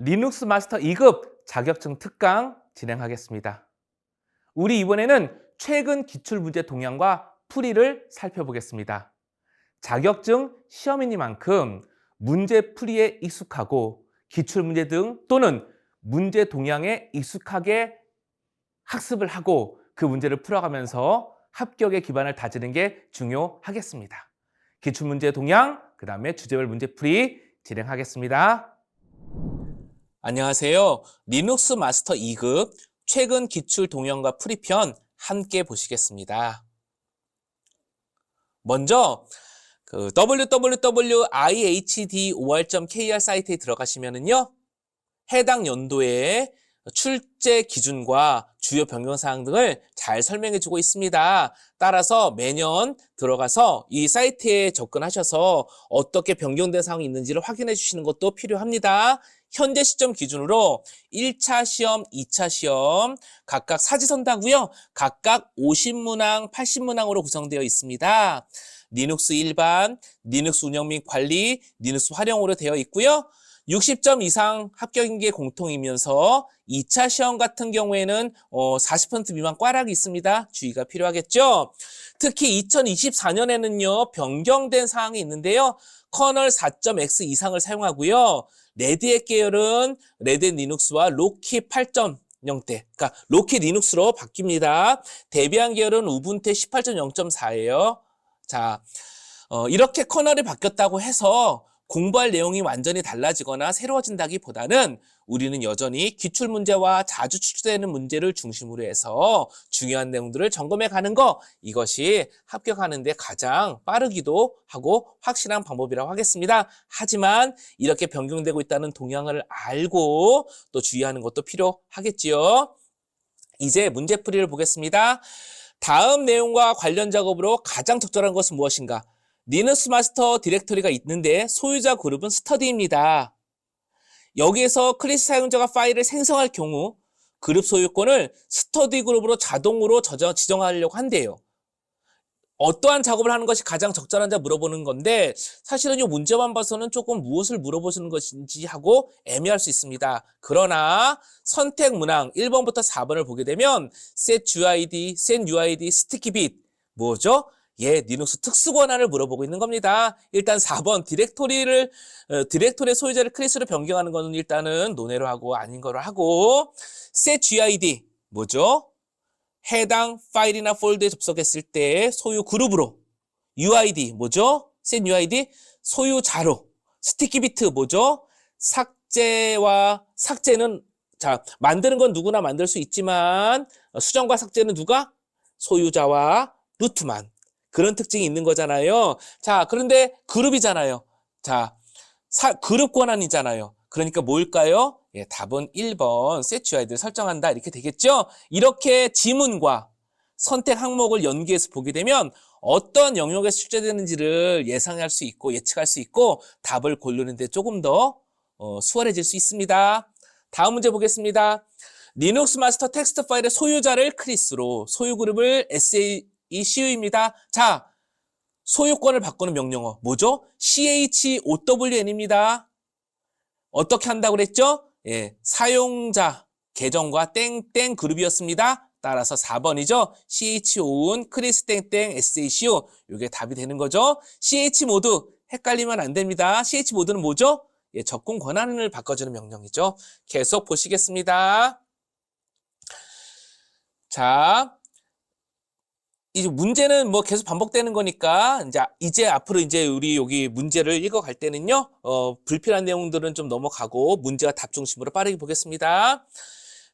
리눅스 마스터 2급 자격증 특강 진행하겠습니다. 우리 이번에는 최근 기출문제 동향과 풀이를 살펴보겠습니다. 자격증 시험이니만큼 문제 풀이에 익숙하고 기출문제 등 또는 문제 동향에 익숙하게 학습을 하고 그 문제를 풀어가면서 합격의 기반을 다지는 게 중요하겠습니다. 기출문제 동향, 그 다음에 주제별 문제풀이 진행하겠습니다. 안녕하세요. 리눅스 마스터 2급 최근 기출 동향과 풀이편 함께 보시겠습니다. 먼저 www.ihdor.kr 사이트에 들어가시면은요. 해당 연도의 출제 기준과 주요 변경사항 등을 잘 설명해주고 있습니다. 따라서 매년 들어가서 이 사이트에 접근하셔서 어떻게 변경된 사항이 있는지를 확인해 주시는 것도 필요합니다. 현재 시점 기준으로 1차 시험, 2차 시험 각각 사지선다고요. 각각 50문항, 80문항으로 구성되어 있습니다. 리눅스 일반, 리눅스 운영 및 관리, 리눅스 활용으로 되어 있고요. 60점 이상 합격인 게 공통이면서 2차 시험 같은 경우에는 40% 미만 꽈락이 있습니다. 주의가 필요하겠죠. 특히 2024년에는요. 변경된 사항이 있는데요. 커널 4.x 이상을 사용하고요. 레드햇 계열은 레드햇 리눅스와 로키 8.0대, 그러니까 로키 리눅스로 바뀝니다. 데비안 계열은 우분투 18.0.4예요. 자, 이렇게 커널이 바뀌었다고 해서 공부할 내용이 완전히 달라지거나 새로워진다기보다는 우리는 여전히 기출문제와 자주 출제되는 문제를 중심으로 해서 중요한 내용들을 점검해 가는 거, 이것이 합격하는 데 가장 빠르기도 하고 확실한 방법이라고 하겠습니다. 하지만 이렇게 변경되고 있다는 동향을 알고 또 주의하는 것도 필요하겠지요. 이제 문제풀이를 보겠습니다. 다음 내용과 관련 작업으로 가장 적절한 것은 무엇인가? 리눅스 마스터 디렉토리가 있는데 소유자 그룹은 스터디입니다. 여기에서 클래스 사용자가 파일을 생성할 경우 그룹 소유권을 스터디 그룹으로 자동으로 지정하려고 한대요. 어떠한 작업을 하는 것이 가장 적절한지 물어보는 건데 사실은 이 문제만 봐서는 조금 무엇을 물어보시는 것인지 하고 애매할 수 있습니다. 그러나 선택 문항 1번부터 4번을 보게 되면 set UID, set UID, sticky bit 뭐죠? 리눅스 특수 권한을 물어보고 있는 겁니다. 일단 4번 디렉토리의 소유자를 클래스로 변경하는 거는 일단은 논외로 하고 아닌 거로 하고 set UID 뭐죠? 해당 파일이나 폴더에 접속했을 때 소유 그룹으로 UID 뭐죠? set UID 소유자로 스티키 비트 뭐죠? 삭제는 만드는 건 누구나 만들 수 있지만 수정과 삭제는 누가? 소유자와 루트만. 그런 특징이 있는 거잖아요. 자, 그런데 그룹이잖아요. 자, 그룹 권한이잖아요. 그러니까 뭘까요? 답은 1번 set UID를 설정한다 이렇게 되겠죠? 이렇게 지문과 선택 항목을 연계해서 보게 되면 어떤 영역에서 출제되는지를 예상할 수 있고 예측할 수 있고 답을 고르는 데 조금 더 수월해질 수 있습니다. 다음 문제 보겠습니다. 리눅스 마스터 텍스트 파일의 소유자를 크리스로, 소유 그룹을 SAECU입니다. 자, 소유권을 바꾸는 명령어 뭐죠? CHOWN입니다. 어떻게 한다고 그랬죠? 사용자 계정과 땡땡 그룹이었습니다. 따라서 4번이죠. CHON 크리스 땡땡 SACU 이게 답이 되는 거죠. CH 모드 헷갈리면 안 됩니다. CH 모드는 뭐죠? 접근 권한을 바꿔주는 명령이죠. 계속 보시겠습니다. 자, 이제 문제는 뭐 계속 반복되는 거니까 이제 앞으로 우리 여기 문제를 읽어갈 때는요 불필요한 내용들은 좀 넘어가고 문제와 답 중심으로 빠르게 보겠습니다.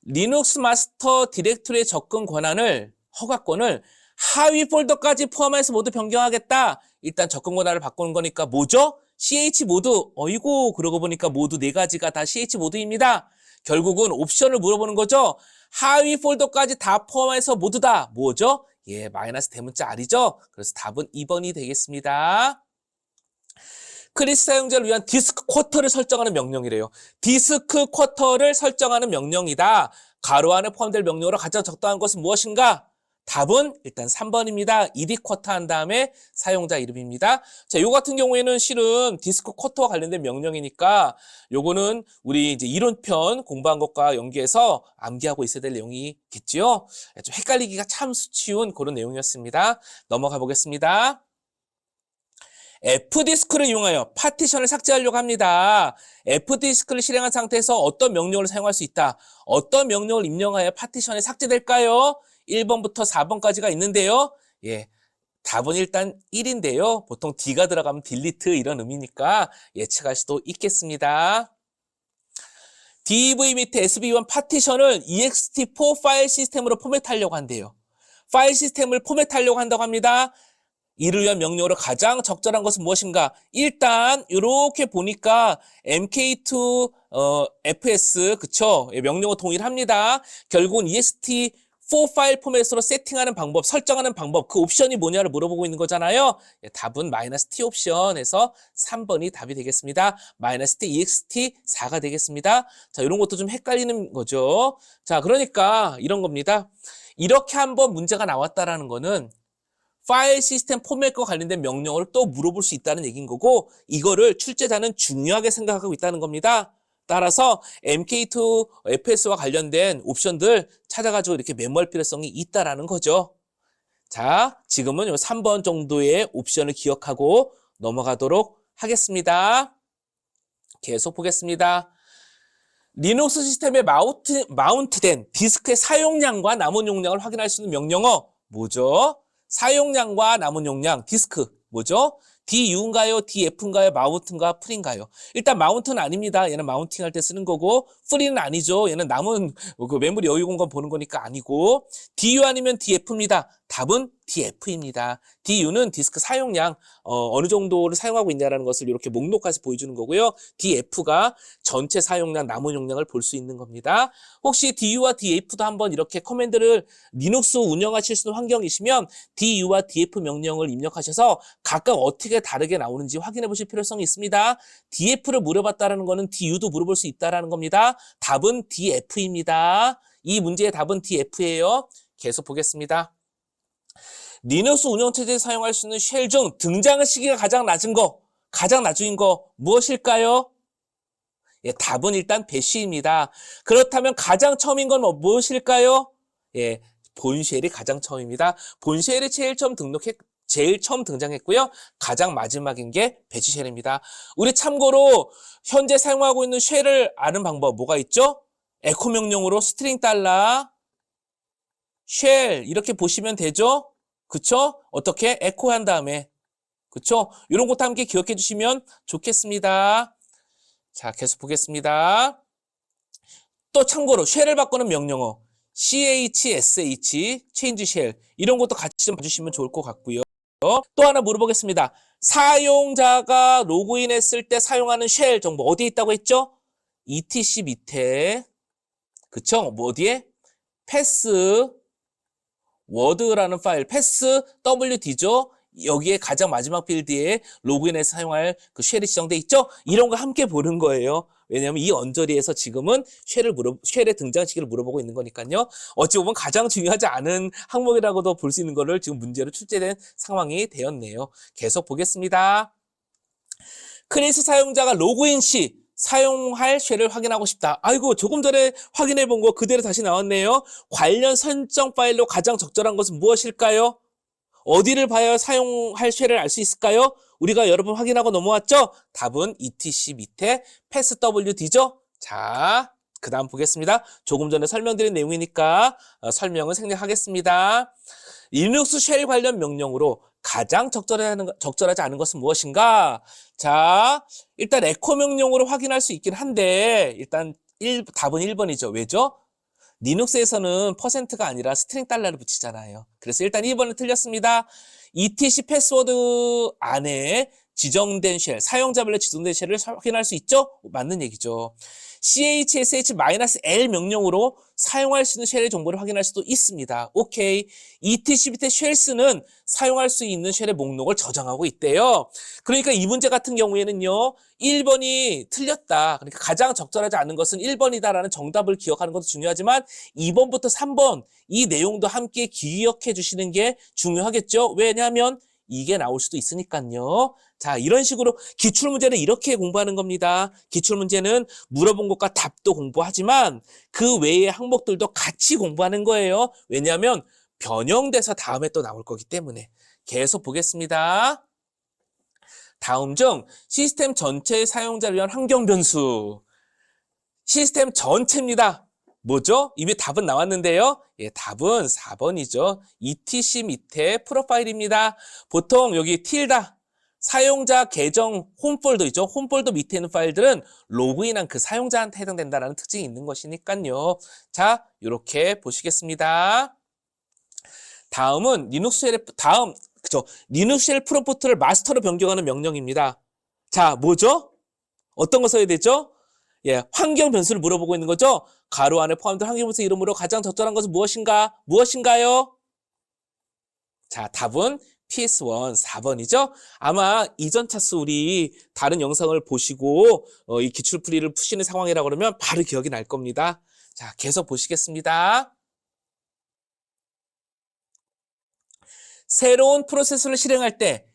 리눅스 마스터 디렉토리의 접근 권한을 허가권을 하위 폴더까지 포함해서 모두 변경하겠다. 일단 접근 권한을 바꾸는 거니까 뭐죠? CH 모드. 어이고 그러고 보니까 모두 4가지가 다 CH 모드입니다. 결국은 옵션을 물어보는 거죠. 하위 폴더까지 다 포함해서 모두 다 뭐죠? 마이너스 대문자 R이죠? 그래서 답은 2번이 되겠습니다. 클래스 사용자를 위한 디스크 쿼터를 설정하는 명령이래요. 디스크 쿼터를 설정하는 명령이다. 가로 안에 포함될 명령으로 가장 적당한 것은 무엇인가? 답은 일단 3번입니다. ed 쿼터 한 다음에 사용자 이름입니다. 자, 요 같은 경우에는 실은 디스크 쿼터와 관련된 명령이니까 요거는 우리 이제 이론편 공부한 것과 연계해서 암기하고 있어야 될 내용이겠지요. 좀 헷갈리기가 참 쉬운 그런 내용이었습니다. 넘어가 보겠습니다. F디스크를 이용하여 파티션을 삭제하려고 합니다. F디스크를 실행한 상태에서 어떤 명령을 사용할 수 있다. 어떤 명령을 입력하여 파티션이 삭제될까요? 1번부터 4번까지가 있는데요. 예, 답은 일단 1인데요. 보통 D가 들어가면 딜리트 이런 의미니까 예측할 수도 있겠습니다. DV 밑에 SB1 파티션을 ext4 파일 시스템으로 포맷하려고 한대요. 파일 시스템을 포맷하려고 한다고 합니다. 이를 위한 명령으로 가장 적절한 것은 무엇인가? 일단 이렇게 보니까 MK2 FS 그쵸? 명령어 동일합니다. 결국은 ext4 파일 포맷으로 세팅하는 방법, 설정하는 방법, 그 옵션이 뭐냐를 물어보고 있는 거잖아요. 답은 -T 옵션에서 3번이 답이 되겠습니다. -T ext4가 되겠습니다. 자, 이런 것도 좀 헷갈리는 거죠. 자, 그러니까 이런 겁니다. 이렇게 한번 문제가 나왔다라는 거는 파일 시스템 포맷과 관련된 명령어를 또 물어볼 수 있다는 얘기인 거고 이거를 출제자는 중요하게 생각하고 있다는 겁니다. 따라서 MK2 FS와 관련된 옵션들 찾아가지고 이렇게 메모할 필요성이 있다라는 거죠. 자, 지금은 요 3번 정도의 옵션을 기억하고 넘어가도록 하겠습니다. 계속 보겠습니다. 리눅스 시스템에 마운트된 디스크의 사용량과 남은 용량을 확인할 수 있는 명령어 뭐죠? 사용량과 남은 용량, 디스크 뭐죠? DU인가요? DF인가요? 마운트인가? 풀인가요? 일단 마운트는 아닙니다. 얘는 마운팅 할 때 쓰는 거고 풀이는 아니죠. 얘는 남은 그 메모리 여유 공간 보는 거니까 아니고 DU 아니면 DF입니다. 답은 DF입니다. DU는 디스크 사용량 어느 정도를 사용하고 있냐라는 것을 이렇게 목록까지 보여주는 거고요. DF가 전체 사용량, 남은 용량을 볼 수 있는 겁니다. 혹시 DU와 DF도 한번 이렇게 커맨드를 리눅스 운영하실 수 있는 환경이시면 DU와 DF 명령을 입력하셔서 각각 어떻게 다르게 나오는지 확인해 보실 필요성이 있습니다. DF를 물어봤다는 거는 DU도 물어볼 수 있다는 겁니다. 답은 DF입니다. 이 문제의 답은 DF예요. 계속 보겠습니다. 리눅스 운영체제에 사용할 수 있는 쉘 중 등장 시기가 가장 낮은 거, 가장 낮은 거 무엇일까요? 예, 답은 일단 배쉬입니다. 그렇다면 가장 처음인 건 무엇일까요? 예, 본쉘이 가장 처음입니다. 본쉘이 제일 처음 등장했고요. 가장 마지막인 게 배쉬쉘입니다. 우리 참고로 현재 사용하고 있는 쉘을 아는 방법 뭐가 있죠? 에코 명령으로 스트링 달러 쉘 이렇게 보시면 되죠? 그쵸? 어떻게? 에코 한 다음에 그쵸? 이런 것도 함께 기억해 주시면 좋겠습니다. 자, 계속 보겠습니다. 또 참고로 쉘을 바꾸는 명령어 CHSH, change shell 이런 것도 같이 좀 봐주시면 좋을 것 같고요. 또 하나 물어보겠습니다. 사용자가 로그인했을 때 사용하는 쉘 정보 어디에 있다고 했죠? etc 밑에 그쵸? 뭐 어디에? 패스 워드라는 파일 패스 wd죠. 여기에 가장 마지막 필드에 로그인해서 사용할 그 쉘이 지정돼 있죠. 이런 거 함께 보는 거예요. 왜냐하면 이 언저리에서 지금은 쉘의 등장 시기를 물어보고 있는 거니까요. 어찌 보면 가장 중요하지 않은 항목이라고도 볼 수 있는 거를 지금 문제로 출제된 상황이 되었네요. 계속 보겠습니다. 크리스 사용자가 로그인 시 사용할 쉘을 확인하고 싶다. 아이고, 조금 전에 확인해 본 거 그대로 다시 나왔네요. 관련 설정 파일로 가장 적절한 것은 무엇일까요? 어디를 봐야 사용할 쉘을 알 수 있을까요? 우리가 여러 번 확인하고 넘어왔죠? 답은 etc 밑에 passwd죠? 자, 그 다음 보겠습니다. 조금 전에 설명드린 내용이니까 설명을 생략하겠습니다. 리눅스 쉘 관련 명령으로 가장 적절하지 않은 것은 무엇인가? 자, 일단 에코 명령으로 확인할 수 있긴 한데 일단 답은 1번이죠. 왜죠? 리눅스에서는 퍼센트가 아니라 스트링 달러를 붙이잖아요. 그래서 일단 2번은 틀렸습니다. etc 패스워드 안에 지정된 쉘, 사용자별로 지정된 쉘을 확인할 수 있죠? 맞는 얘기죠. chsh-l 명령으로 사용할 수 있는 쉘의 정보를 확인할 수도 있습니다. 오케이. etc shells는 사용할 수 있는 쉘의 목록을 저장하고 있대요. 그러니까 이 문제 같은 경우에는요. 1번이 틀렸다. 그러니까 가장 적절하지 않은 것은 1번이다라는 정답을 기억하는 것도 중요하지만 2번부터 3번 이 내용도 함께 기억해 주시는 게 중요하겠죠. 왜냐하면 이게 나올 수도 있으니까요. 자, 이런 식으로 기출문제는 이렇게 공부하는 겁니다. 기출문제는 물어본 것과 답도 공부하지만 그 외의 항목들도 같이 공부하는 거예요. 왜냐하면 변형돼서 다음에 또 나올 거기 때문에. 계속 보겠습니다. 다음 중 시스템 전체의 사용자를 위한 환경 변수. 시스템 전체입니다. 뭐죠? 이미 답은 나왔는데요. 예, 답은 4번이죠. etc 밑에 프로파일입니다. 보통 여기 틸다, 사용자 계정 홈폴더 있죠. 홈폴더 밑에 있는 파일들은 로그인한 그 사용자한테 해당된다는 특징이 있는 것이니까요. 자, 이렇게 보시겠습니다. 다음은 리눅스 쉘의 리눅스 쉘 프롬프트를 마스터로 변경하는 명령입니다. 자, 뭐죠? 어떤 거 써야 되죠? 예, 환경 변수를 물어보고 있는 거죠? 가로 안에 포함된 환경 변수 이름으로 가장 적절한 것은 무엇인가요? 자, 답은 PS1 4번이죠? 아마 이전 차수 우리 다른 영상을 보시고 이 기출풀이를 푸시는 상황이라고 그러면 바로 기억이 날 겁니다. 자, 계속 보시겠습니다. 새로운 프로세스를 실행할 때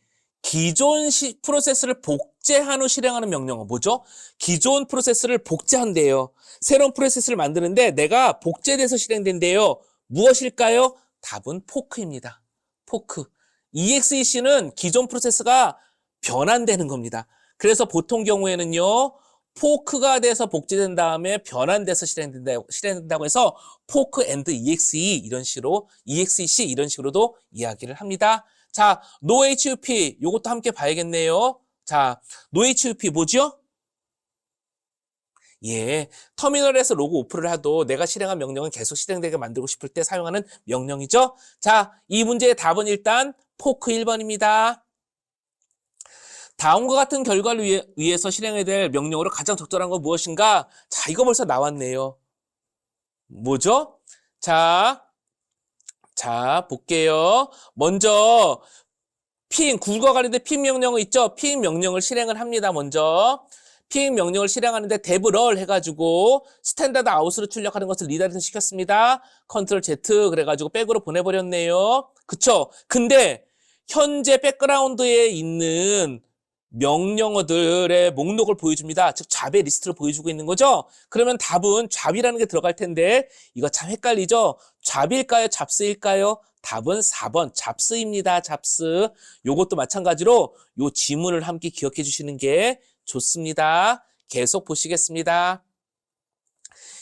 기존 프로세스를 복제한 후 실행하는 명령은 뭐죠? 기존 프로세스를 복제한대요. 새로운 프로세스를 만드는데 내가 복제돼서 실행된대요. 무엇일까요? 답은 포크입니다. 포크. exec는 기존 프로세스가 변환되는 겁니다. 그래서 보통 경우에는요. 포크가 돼서 복제된 다음에 변환돼서 실행된다고 해서 포크 앤드 exe 이런 식으로 exec 이런 식으로도 이야기를 합니다. 자, nohup 요것도 함께 봐야겠네요. 자, nohup 뭐죠? 예, 터미널에서 로그 오프를 해도 내가 실행한 명령은 계속 실행되게 만들고 싶을 때 사용하는 명령이죠. 자, 이 문제의 답은 일단 포크 1번입니다. 다음과 같은 결과를 위해서 실행해야 될 명령으로 가장 적절한 건 무엇인가? 자, 이거 벌써 나왔네요. 뭐죠? 자, 볼게요. 먼저 굴과 관련된 핑 명령어 있죠? 핑 명령을 실행을 합니다. 먼저 핑 명령을 실행하는데 dev럴 해가지고 스탠다드 아웃으로 출력하는 것을 리다이렉트 시켰습니다. 컨트롤 Z 그래가지고 백으로 보내버렸네요. 그쵸? 근데 현재 백그라운드에 있는 명령어들의 목록을 보여줍니다. 즉 잡의 리스트를 보여주고 있는 거죠. 그러면 답은 잡이라는 게 들어갈 텐데 이거 참 헷갈리죠. 잡일까요? 잡스일까요? 답은 4번 잡스입니다. 잡스. 요것도 마찬가지로 요 지문을 함께 기억해 주시는 게 좋습니다. 계속 보시겠습니다.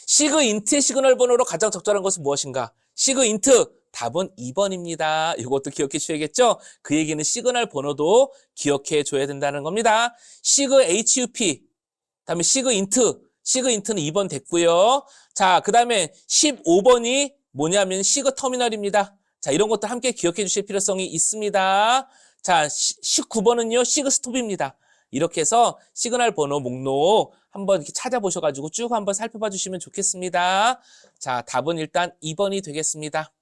시그 인트의 시그널 번호로 가장 적절한 것은 무엇인가? 시그 인트 답은 2번입니다. 이것도 기억해 주셔야겠죠? 그 얘기는 시그널 번호도 기억해 줘야 된다는 겁니다. 시그 HUP, 다음에 시그 인트는 2번 됐고요. 자, 그 다음에 15번이 뭐냐면 시그 터미널입니다. 자, 이런 것도 함께 기억해 주실 필요성이 있습니다. 자, 19번은요, 시그 스톱입니다. 이렇게 해서 시그널 번호 목록 한번 이렇게 찾아보셔가지고 쭉 한번 살펴봐 주시면 좋겠습니다. 자, 답은 일단 2번이 되겠습니다.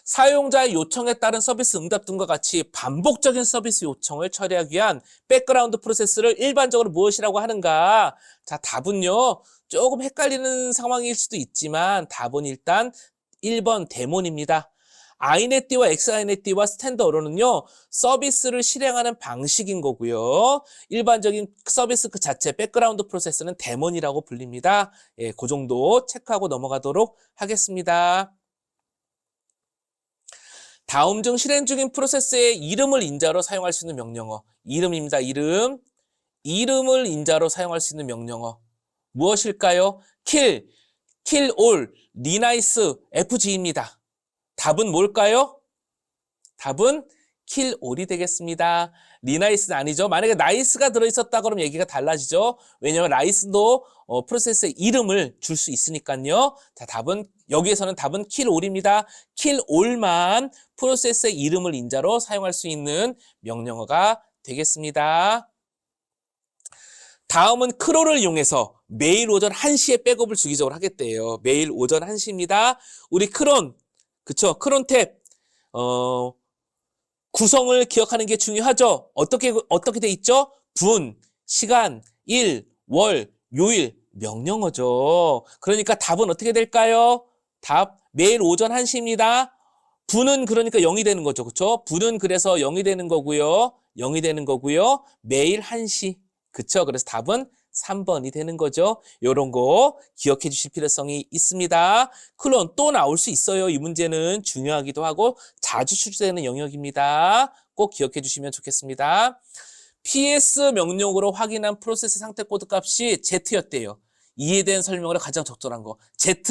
사용자의 요청에 따른 서비스 응답 등과 같이 반복적인 서비스 요청을 처리하기 위한 백그라운드 프로세스를 일반적으로 무엇이라고 하는가? 자, 답은요. 조금 헷갈리는 상황일 수도 있지만 답은 일단 1번 데몬입니다. inet와 xinet와 스탠더어로는요. 서비스를 실행하는 방식인 거고요. 일반적인 서비스 그 자체 백그라운드 프로세스는 데몬이라고 불립니다. 예, 그 정도 체크하고 넘어가도록 하겠습니다. 다음 중 실행 중인 프로세스의 이름을 인자로 사용할 수 있는 명령어. 이름입니다. 이름. 이름을 인자로 사용할 수 있는 명령어. 무엇일까요? kill, all, renice, fg입니다. 답은 뭘까요? 답은 kill all이 되겠습니다. renice는 아니죠. 만약에 nice가 들어있었다 그러면 얘기가 달라지죠. 왜냐하면 nice도 프로세스의 이름을 줄 수 있으니까요. 자, 여기에서는 답은 kill all입니다. kill all만 프로세스의 이름을 인자로 사용할 수 있는 명령어가 되겠습니다. 다음은 크롤을 이용해서 매일 오전 1시에 백업을 주기적으로 하겠대요. 매일 오전 1시입니다. 우리 크론, 그쵸? 크론 탭, 구성을 기억하는 게 중요하죠. 어떻게 돼 있죠? 분, 시간, 일, 월, 요일, 명령어죠. 그러니까 답은 어떻게 될까요? 답, 매일 오전 1시입니다. 분은 그러니까 0이 되는 거죠. 그쵸? 분은 그래서 0이 되는 거고요. 0이 되는 거고요. 매일 1시. 그쵸? 그래서 답은 3번이 되는 거죠. 요런 거 기억해 주실 필요성이 있습니다. 클론 또 나올 수 있어요. 이 문제는 중요하기도 하고 자주 출제되는 영역입니다. 꼭 기억해 주시면 좋겠습니다. PS 명령으로 확인한 프로세스 상태 코드 값이 Z였대요. 이에 대한 설명으로 가장 적절한 거. Z,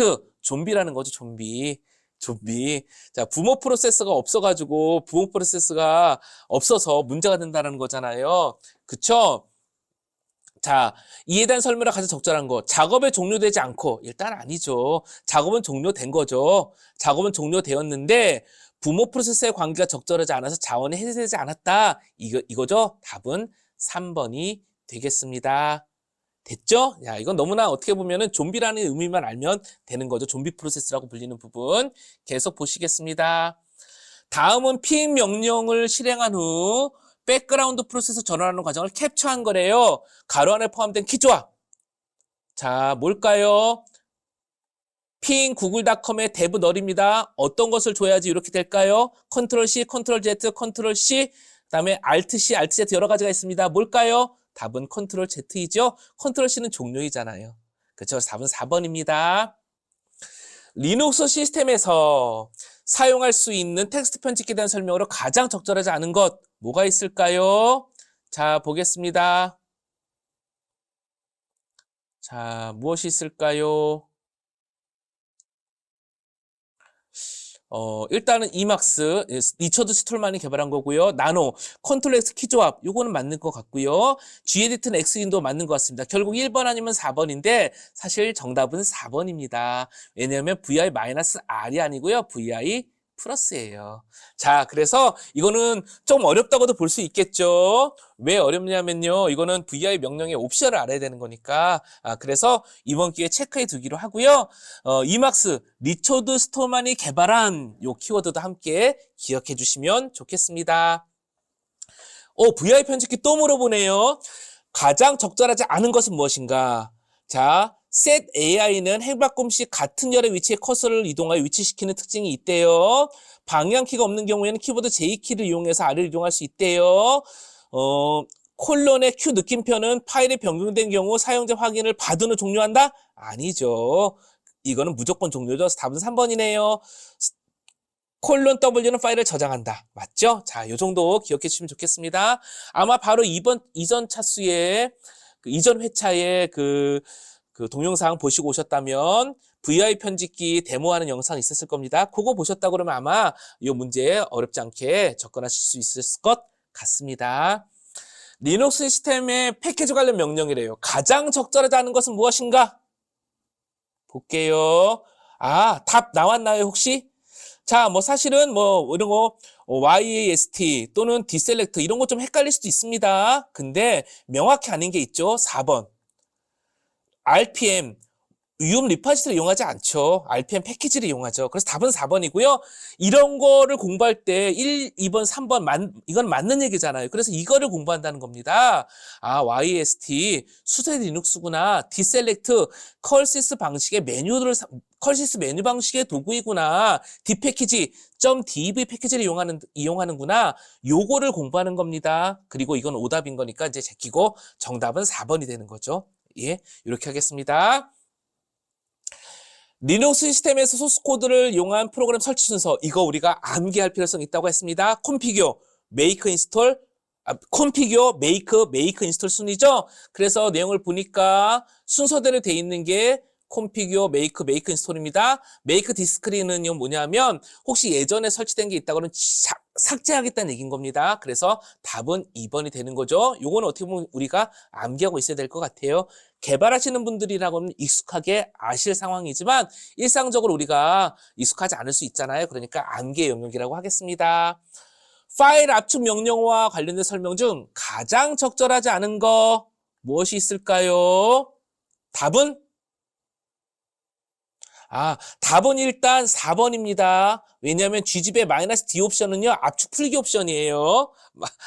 좀비라는 거죠. 좀비. 좀비. 자, 부모 프로세스가 없어서 문제가 된다는 거잖아요. 그쵸? 자, 이에 대한 설명을 가장 적절한 거. 작업이 종료되지 않고, 일단 아니죠. 작업은 종료된 거죠. 작업은 종료되었는데, 부모 프로세스의 관계가 적절하지 않아서 자원이 해제되지 않았다. 이거죠? 답은 3번이 되겠습니다. 됐죠? 야, 이건 너무나 어떻게 보면은 좀비라는 의미만 알면 되는 거죠. 좀비 프로세스라고 불리는 부분. 계속 보시겠습니다. 다음은 PM 명령을 실행한 후 백그라운드 프로세스 전환하는 과정을 캡처한 거래요. 가로 안에 포함된 키조합. 자, 뭘까요? 핑 구글닷컴의 대부 널입니다. 어떤 것을 줘야지 이렇게 될까요? 컨트롤 C, 컨트롤 Z, 컨트롤 C, 그다음에 Alt C, Alt Z 여러 가지가 있습니다. 뭘까요? 답은 컨트롤 Z이죠. 컨트롤 C는 종료이잖아요. 그렇죠? 답은 4번입니다. 리눅스 시스템에서 사용할 수 있는 텍스트 편집기에 대한 설명으로 가장 적절하지 않은 것 뭐가 있을까요? 자, 보겠습니다. 자, 무엇이 있을까요? 일단은 이막스, 리처드 스톨만이 개발한 거고요. 나노, 컨트롤 X 키조합, 요거는 맞는 것 같고요. G에디트는 X인도 맞는 것 같습니다. 결국 1번 아니면 4번인데 사실 정답은 4번입니다. 왜냐하면 VI-R이 아니고요. VI 플러스예요. 자, 그래서 이거는 좀 어렵다고도 볼 수 있겠죠. 왜 어렵냐면요. 이거는 VI 명령의 옵션을 알아야 되는 거니까. 그래서 이번 기회에 체크해 두기로 하고요. 이막스, 리처드 스토만이 개발한 요 키워드도 함께 기억해 주시면 좋겠습니다. VI 편집기 또 물어보네요. 가장 적절하지 않은 것은 무엇인가? 자, set AI는 핵바꿈 시 같은 열의 위치에 커서를 이동하여 위치시키는 특징이 있대요. 방향키가 없는 경우에는 키보드 J키를 이용해서 아래를 이동할 수 있대요. 콜론의 Q 느낌표는 파일이 변경된 경우 사용자 확인을 받은 후 종료한다? 아니죠. 이거는 무조건 종료죠. 답은 3번이네요. 콜론 W는 파일을 저장한다. 맞죠? 자, 요 정도 기억해 주시면 좋겠습니다. 아마 바로 이전 차수에, 이전 회차에 그 동영상 보시고 오셨다면 VI 편집기 데모하는 영상 있었을 겁니다. 그거 보셨다 그러면 아마 이 문제 어렵지 않게 접근하실 수 있을 것 같습니다. 리눅스 시스템의 패키지 관련 명령이래요. 가장 적절하지 않은 것은 무엇인가? 볼게요. 답 나왔나요, 혹시? 자, 사실은 이런 거, YAST 또는 디셀렉트 이런 거 좀 헷갈릴 수도 있습니다. 근데 명확히 아닌 게 있죠. 4번. RPM, 위험 리파지트를 이용하지 않죠. RPM 패키지를 이용하죠. 그래서 답은 4번이고요. 이런 거를 공부할 때 1, 2번, 3번 이건 맞는 얘기잖아요. 그래서 이거를 공부한다는 겁니다. YST 수세 리눅스구나. 디셀렉트 컬시스 컬시스 메뉴 방식의 도구이구나. 디패키지 .dev 패키지를 이용하는구나. 요거를 공부하는 겁니다. 그리고 이건 오답인 거니까 이제 제끼고 정답은 4번이 되는 거죠. 예, 이렇게 하겠습니다. 리눅스 시스템에서 소스코드를 이용한 프로그램 설치 순서, 이거 우리가 암기할 필요성이 있다고 했습니다. 콤피규어, 메이크 인스톨, 메이크 인스톨 순이죠. 그래서 내용을 보니까 순서대로 돼 있는 게 콤피규어, 메이크 인스톨입니다. 메이크 디스크리는 뭐냐면 혹시 예전에 설치된 게 있다고는 삭제하겠다는 얘기인 겁니다. 그래서 답은 2번이 되는 거죠. 요거는 어떻게 보면 우리가 암기하고 있어야 될 것 같아요. 개발하시는 분들이라고는 익숙하게 아실 상황이지만 일상적으로 우리가 익숙하지 않을 수 있잖아요. 그러니까 암기의 영역이라고 하겠습니다. 파일 압축 명령어와 관련된 설명 중 가장 적절하지 않은 거 무엇이 있을까요? 답은 답은 일단 4번입니다. 왜냐하면 G집의 마이너스 D 옵션은요, 압축 풀기 옵션이에요.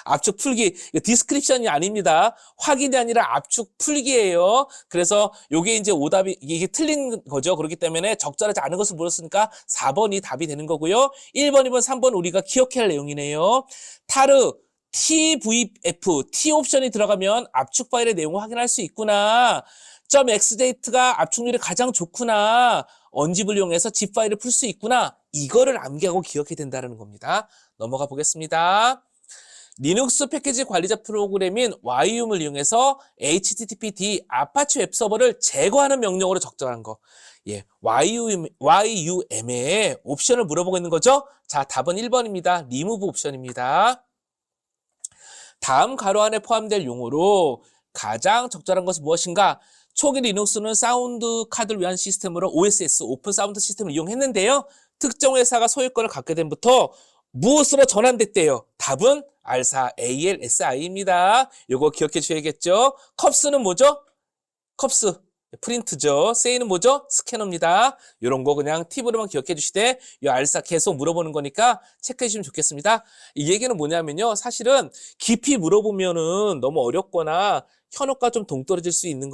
압축 풀기, 디스크립션이 아닙니다. 확인이 아니라 압축 풀기예요. 그래서 요게 이제 오답이, 이게 틀린 거죠. 그렇기 때문에 적절하지 않은 것을 물었으니까 4번이 답이 되는 거고요. 1번, 2번, 3번 우리가 기억해야 할 내용이네요. 타르, TVF, T 옵션이 들어가면 압축 파일의 내용을 확인할 수 있구나. .xdate가 압축률이 가장 좋구나. 언집을 이용해서 zip 파일을 풀 수 있구나. 이거를 암기하고 기억해야 된다는 겁니다. 넘어가 보겠습니다. 리눅스 패키지 관리자 프로그램인 YUM을 이용해서 HTTPD 아파치 웹서버를 제거하는 명령어로 적절한 거. 예, YUM의 옵션을 물어보고 있는 거죠. 자, 답은 1번입니다. 리무브 옵션입니다. 다음 가로 안에 포함될 용어로 가장 적절한 것은 무엇인가? 초기 리눅스는 사운드 카드를 위한 시스템으로 OSS, 오픈 사운드 시스템을 이용했는데요. 특정 회사가 소유권을 갖게 된부터 무엇으로 전환됐대요? 답은 알사 ALSI입니다. 요거 기억해 주셔야겠죠? 컵스는 뭐죠? 컵스. 프린트죠. 세이는 뭐죠? 스캐너입니다. 요런 거 그냥 팁으로만 기억해 주시되 요 알사 계속 물어보는 거니까 체크해 주시면 좋겠습니다. 이 얘기는 뭐냐면요. 사실은 깊이 물어보면은 너무 어렵거나 현혹과 좀 동떨어질 수 있는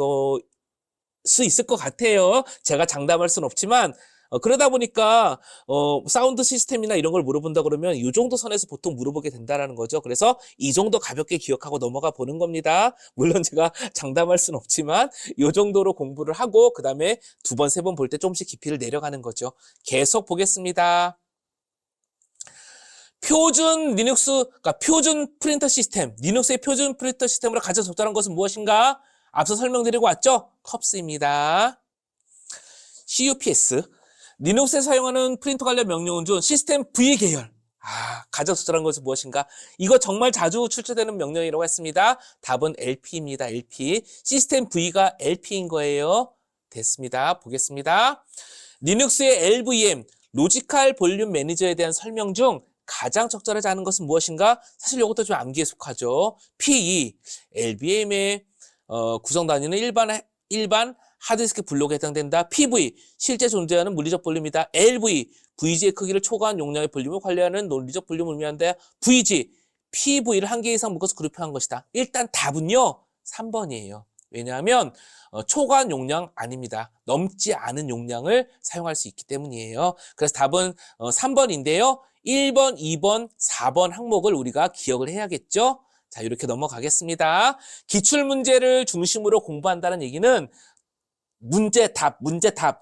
수 있을 것 같아요. 제가 장담할 수는 없지만 그러다 보니까 사운드 시스템이나 이런 걸 물어본다 그러면 이 정도 선에서 보통 물어보게 된다라는 거죠. 그래서 이 정도 가볍게 기억하고 넘어가 보는 겁니다. 물론 제가 장담할 수는 없지만 이 정도로 공부를 하고 그 다음에 2번, 3번 볼 때 조금씩 깊이를 내려가는 거죠. 계속 보겠습니다. 표준 리눅스, 그러니까 표준 프린터 시스템, 리눅스의 표준 프린터 시스템으로 가장 적절한 것은 무엇인가? 앞서 설명드리고 왔죠? 컵스입니다. CUPS. 리눅스에 사용하는 프린터 관련 명령은 중 시스템 V 계열. 가장 적절한 것은 무엇인가? 이거 정말 자주 출제되는 명령이라고 했습니다. 답은 LP입니다. LP. 시스템 V가 LP인 거예요. 됐습니다. 보겠습니다. 리눅스의 LVM, 로지컬 볼륨 매니저에 대한 설명 중 가장 적절하지 않은 것은 무엇인가? 사실 이것도 좀 암기에 속하죠. PE, LVM의 구성 단위는 일반 하드디스크 블록에 해당된다. PV, 실제 존재하는 물리적 볼륨이다. LV, VG의 크기를 초과한 용량의 볼륨을 관리하는 논리적 볼륨을 의미한다. VG, PV를 한 개 이상 묶어서 그룹화한 것이다. 일단 답은요, 3번이에요. 왜냐하면 초과한 용량 아닙니다. 넘지 않은 용량을 사용할 수 있기 때문이에요. 그래서 답은 3번인데요. 1번, 2번, 4번 항목을 우리가 기억을 해야겠죠. 자, 이렇게 넘어가겠습니다. 기출문제를 중심으로 공부한다는 얘기는 문제, 답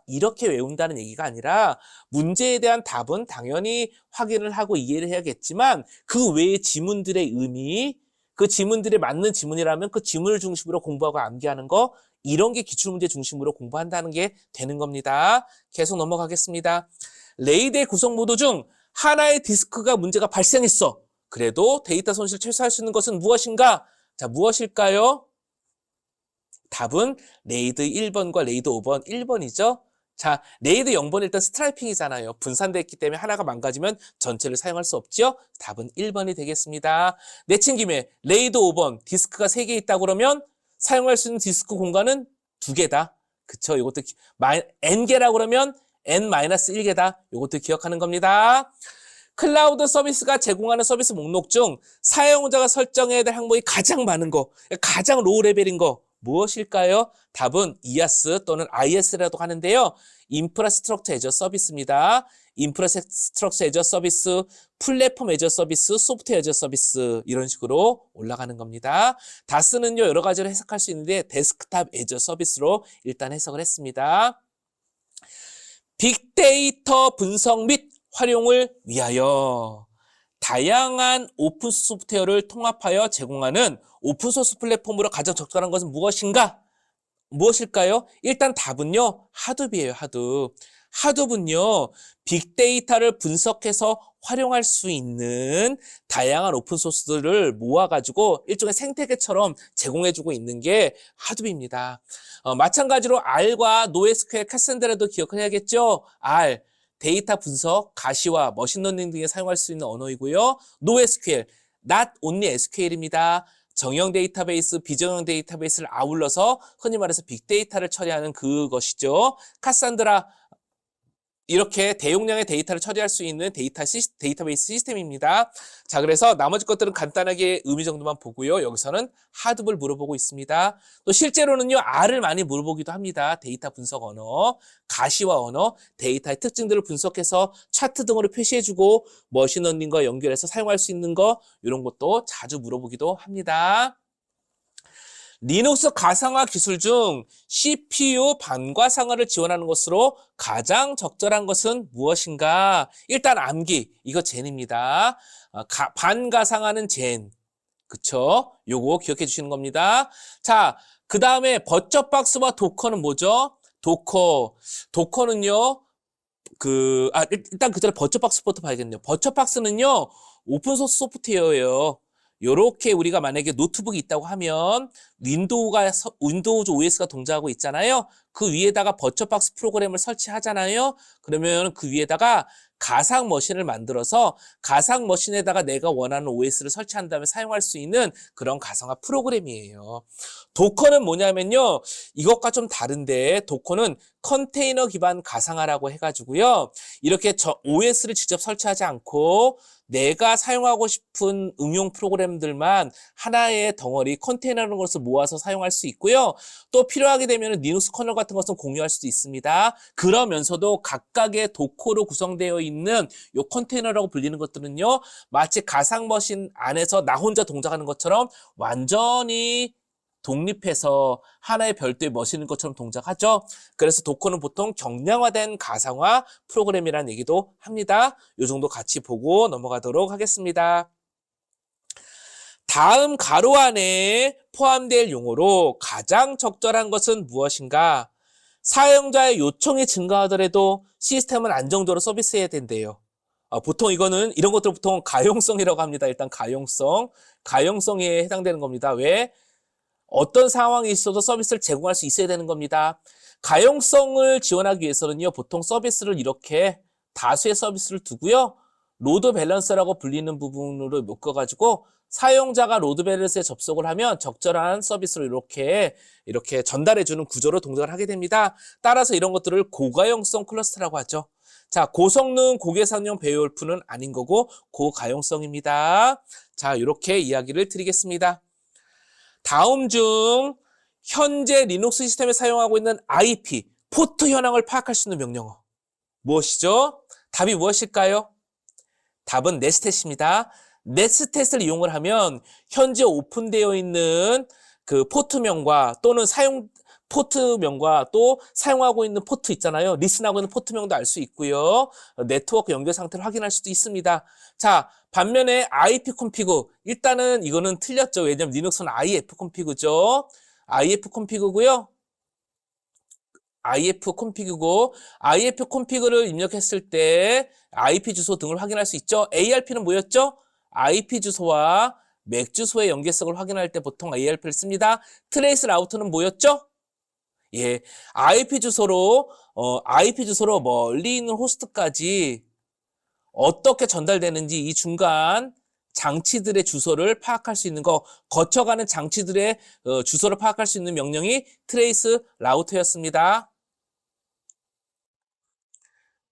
이렇게 외운다는 얘기가 아니라 문제에 대한 답은 당연히 확인을 하고 이해를 해야겠지만 그 외의 지문들의 의미, 그 지문들에 맞는 지문이라면 그 지문을 중심으로 공부하고 암기하는 거, 이런 게 기출문제 중심으로 공부한다는 게 되는 겁니다. 계속 넘어가겠습니다. 레이드의 구성 모드 중 하나의 디스크가 문제가 발생했어. 그래도 데이터 손실을 최소화할 수 있는 것은 무엇인가? 자, 무엇일까요? 답은 레이드 1번과 레이드 5번 1번이죠. 자, 레이드 0번은 일단 스트라이핑이잖아요. 분산됐기 때문에 하나가 망가지면 전체를 사용할 수 없죠. 답은 1번이 되겠습니다. 내친 김에 레이드 5번 디스크가 3개 있다고 그러면 사용할 수 있는 디스크 공간은 2개다. 그쵸? 이것도 n개라고 그러면 n-1개다. 이것도 기억하는 겁니다. 클라우드 서비스가 제공하는 서비스 목록 중 사용자가 설정해야 될 항목이 가장 많은 거, 가장 로우 레벨인 거 무엇일까요? 답은 EAS 또는 IS라도 하는데요. 인프라스트럭처 애저 서비스입니다. 인프라스트럭처 애저 서비스, 플랫폼 애저 서비스, 소프트웨어 애저 서비스 이런 식으로 올라가는 겁니다. 다스는요 여러 가지로 해석할 수 있는데 데스크탑 애저 서비스로 일단 해석을 했습니다. 빅데이터 분석 및 활용을 위하여 다양한 오픈소스 소프트웨어를 통합하여 제공하는 오픈소스 플랫폼으로 가장 적절한 것은 무엇인가? 무엇일까요? 일단 답은요, 하둡이에요, 하둡. 하둡은요, 빅데이터를 분석해서 활용할 수 있는 다양한 오픈소스들을 모아가지고 일종의 생태계처럼 제공해주고 있는 게 하둡입니다. 마찬가지로 R과 NoSQL, 카산드라도 기억을 해야겠죠? R, 데이터 분석, 가시화, 머신러닝 등에 사용할 수 있는 언어이고요. NoSQL, Not Only SQL입니다. 정형 데이터베이스, 비정형 데이터베이스를 아울러서 흔히 말해서 빅데이터를 처리하는 그것이죠. 카산드라, 이렇게 대용량의 데이터를 처리할 수 있는 데이터베이스 시스템입니다. 자, 그래서 나머지 것들은 간단하게 의미 정도만 보고요. 여기서는 하드를 물어보고 있습니다. 또 실제로는요, R을 많이 물어보기도 합니다. 데이터 분석 언어, 가시화 언어, 데이터의 특징들을 분석해서 차트 등으로 표시해주고 머신러닝과 연결해서 사용할 수 있는 거, 이런 것도 자주 물어보기도 합니다. 리눅스 가상화 기술 중 CPU 반가상화를 지원하는 것으로 가장 적절한 것은 무엇인가? 일단 암기, 이거 젠입니다. 반가상화는 젠, 그쵸? 요거 기억해 주시는 겁니다. 자, 그 다음에 버처박스와 도커는 뭐죠? 도커는요, 일단 그 전에 버처박스부터 봐야겠네요. 버처박스는요, 오픈소스 소프트웨어예요. 요렇게 우리가 만약에 노트북이 있다고 하면 윈도우즈 OS가 동작하고 있잖아요. 그 위에다가 버처박스 프로그램을 설치하잖아요. 그러면 그 위에다가 가상 머신을 만들어서 가상 머신에다가 내가 원하는 OS를 설치한 다음에 사용할 수 있는 그런 가상화 프로그램이에요. 도커는 뭐냐면요. 이것과 좀 다른데 도커는 컨테이너 기반 가상화라고 해가지고요. 이렇게 OS를 직접 설치하지 않고 내가 사용하고 싶은 응용 프로그램들만 하나의 덩어리 컨테이너라는 것을 모아서 사용할 수 있고요. 또 필요하게 되면 리눅스 커널 같은 것은 공유할 수도 있습니다. 그러면서도 각각의 도커로 구성되어 있는 이 컨테이너라고 불리는 것들은요. 마치 가상 머신 안에서 나 혼자 동작하는 것처럼 완전히 독립해서 하나의 별도의 머신인 것처럼 동작하죠. 그래서 도커는 보통 경량화된 가상화 프로그램이라는 얘기도 합니다. 이 정도 같이 보고 넘어가도록 하겠습니다. 다음 가로 안에 포함될 용어로 가장 적절한 것은 무엇인가? 사용자의 요청이 증가하더라도 시스템은 안정적으로 서비스해야 된대요. 보통 이런 것들 보통 가용성이라고 합니다. 일단 가용성에 해당되는 겁니다. 왜? 어떤 상황이 있어도 서비스를 제공할 수 있어야 되는 겁니다. 가용성을 지원하기 위해서는요, 보통 서비스를 이렇게 다수의 서비스를 두고요, 로드 밸런스라고 불리는 부분으로 묶어가지고 사용자가 로드 밸런스에 접속을 하면 적절한 서비스를 이렇게 전달해주는 구조로 동작을 하게 됩니다. 따라서 이런 것들을 고가용성 클러스터라고 하죠. 자, 고성능, 고계산용 배열프는 아닌 거고 고가용성입니다. 자, 이렇게 이야기를 드리겠습니다. 다음 중 현재 리눅스 시스템에 사용하고 있는 IP, 포트 현황을 파악할 수 있는 명령어. 무엇이죠? 답이 무엇일까요? 답은 네스텟입니다. 네스텟을 이용을 하면 현재 오픈되어 있는 그 포트명과 또는 포트명과 또 사용하고 있는 포트 있잖아요. 리슨하고 있는 포트명도 알 수 있고요. 네트워크 연결 상태를 확인할 수도 있습니다. 자, 반면에 IP 콘피그, 일단은 이거는 틀렸죠. 왜냐면 리눅스는 IF 콘피그죠. IF 콘피그고요. IF 콘피그를 입력했을 때 IP 주소 등을 확인할 수 있죠. ARP는 뭐였죠? IP 주소와 맥 주소의 연계성을 확인할 때 보통 ARP를 씁니다. 트레이스 라우터는 뭐였죠? 예, IP 주소로 멀리 있는 호스트까지 어떻게 전달되는지 이 중간 장치들의 주소를 파악할 수 있는 거, 거쳐가는 장치들의 주소를 파악할 수 있는 명령이 트레이스 라우터였습니다.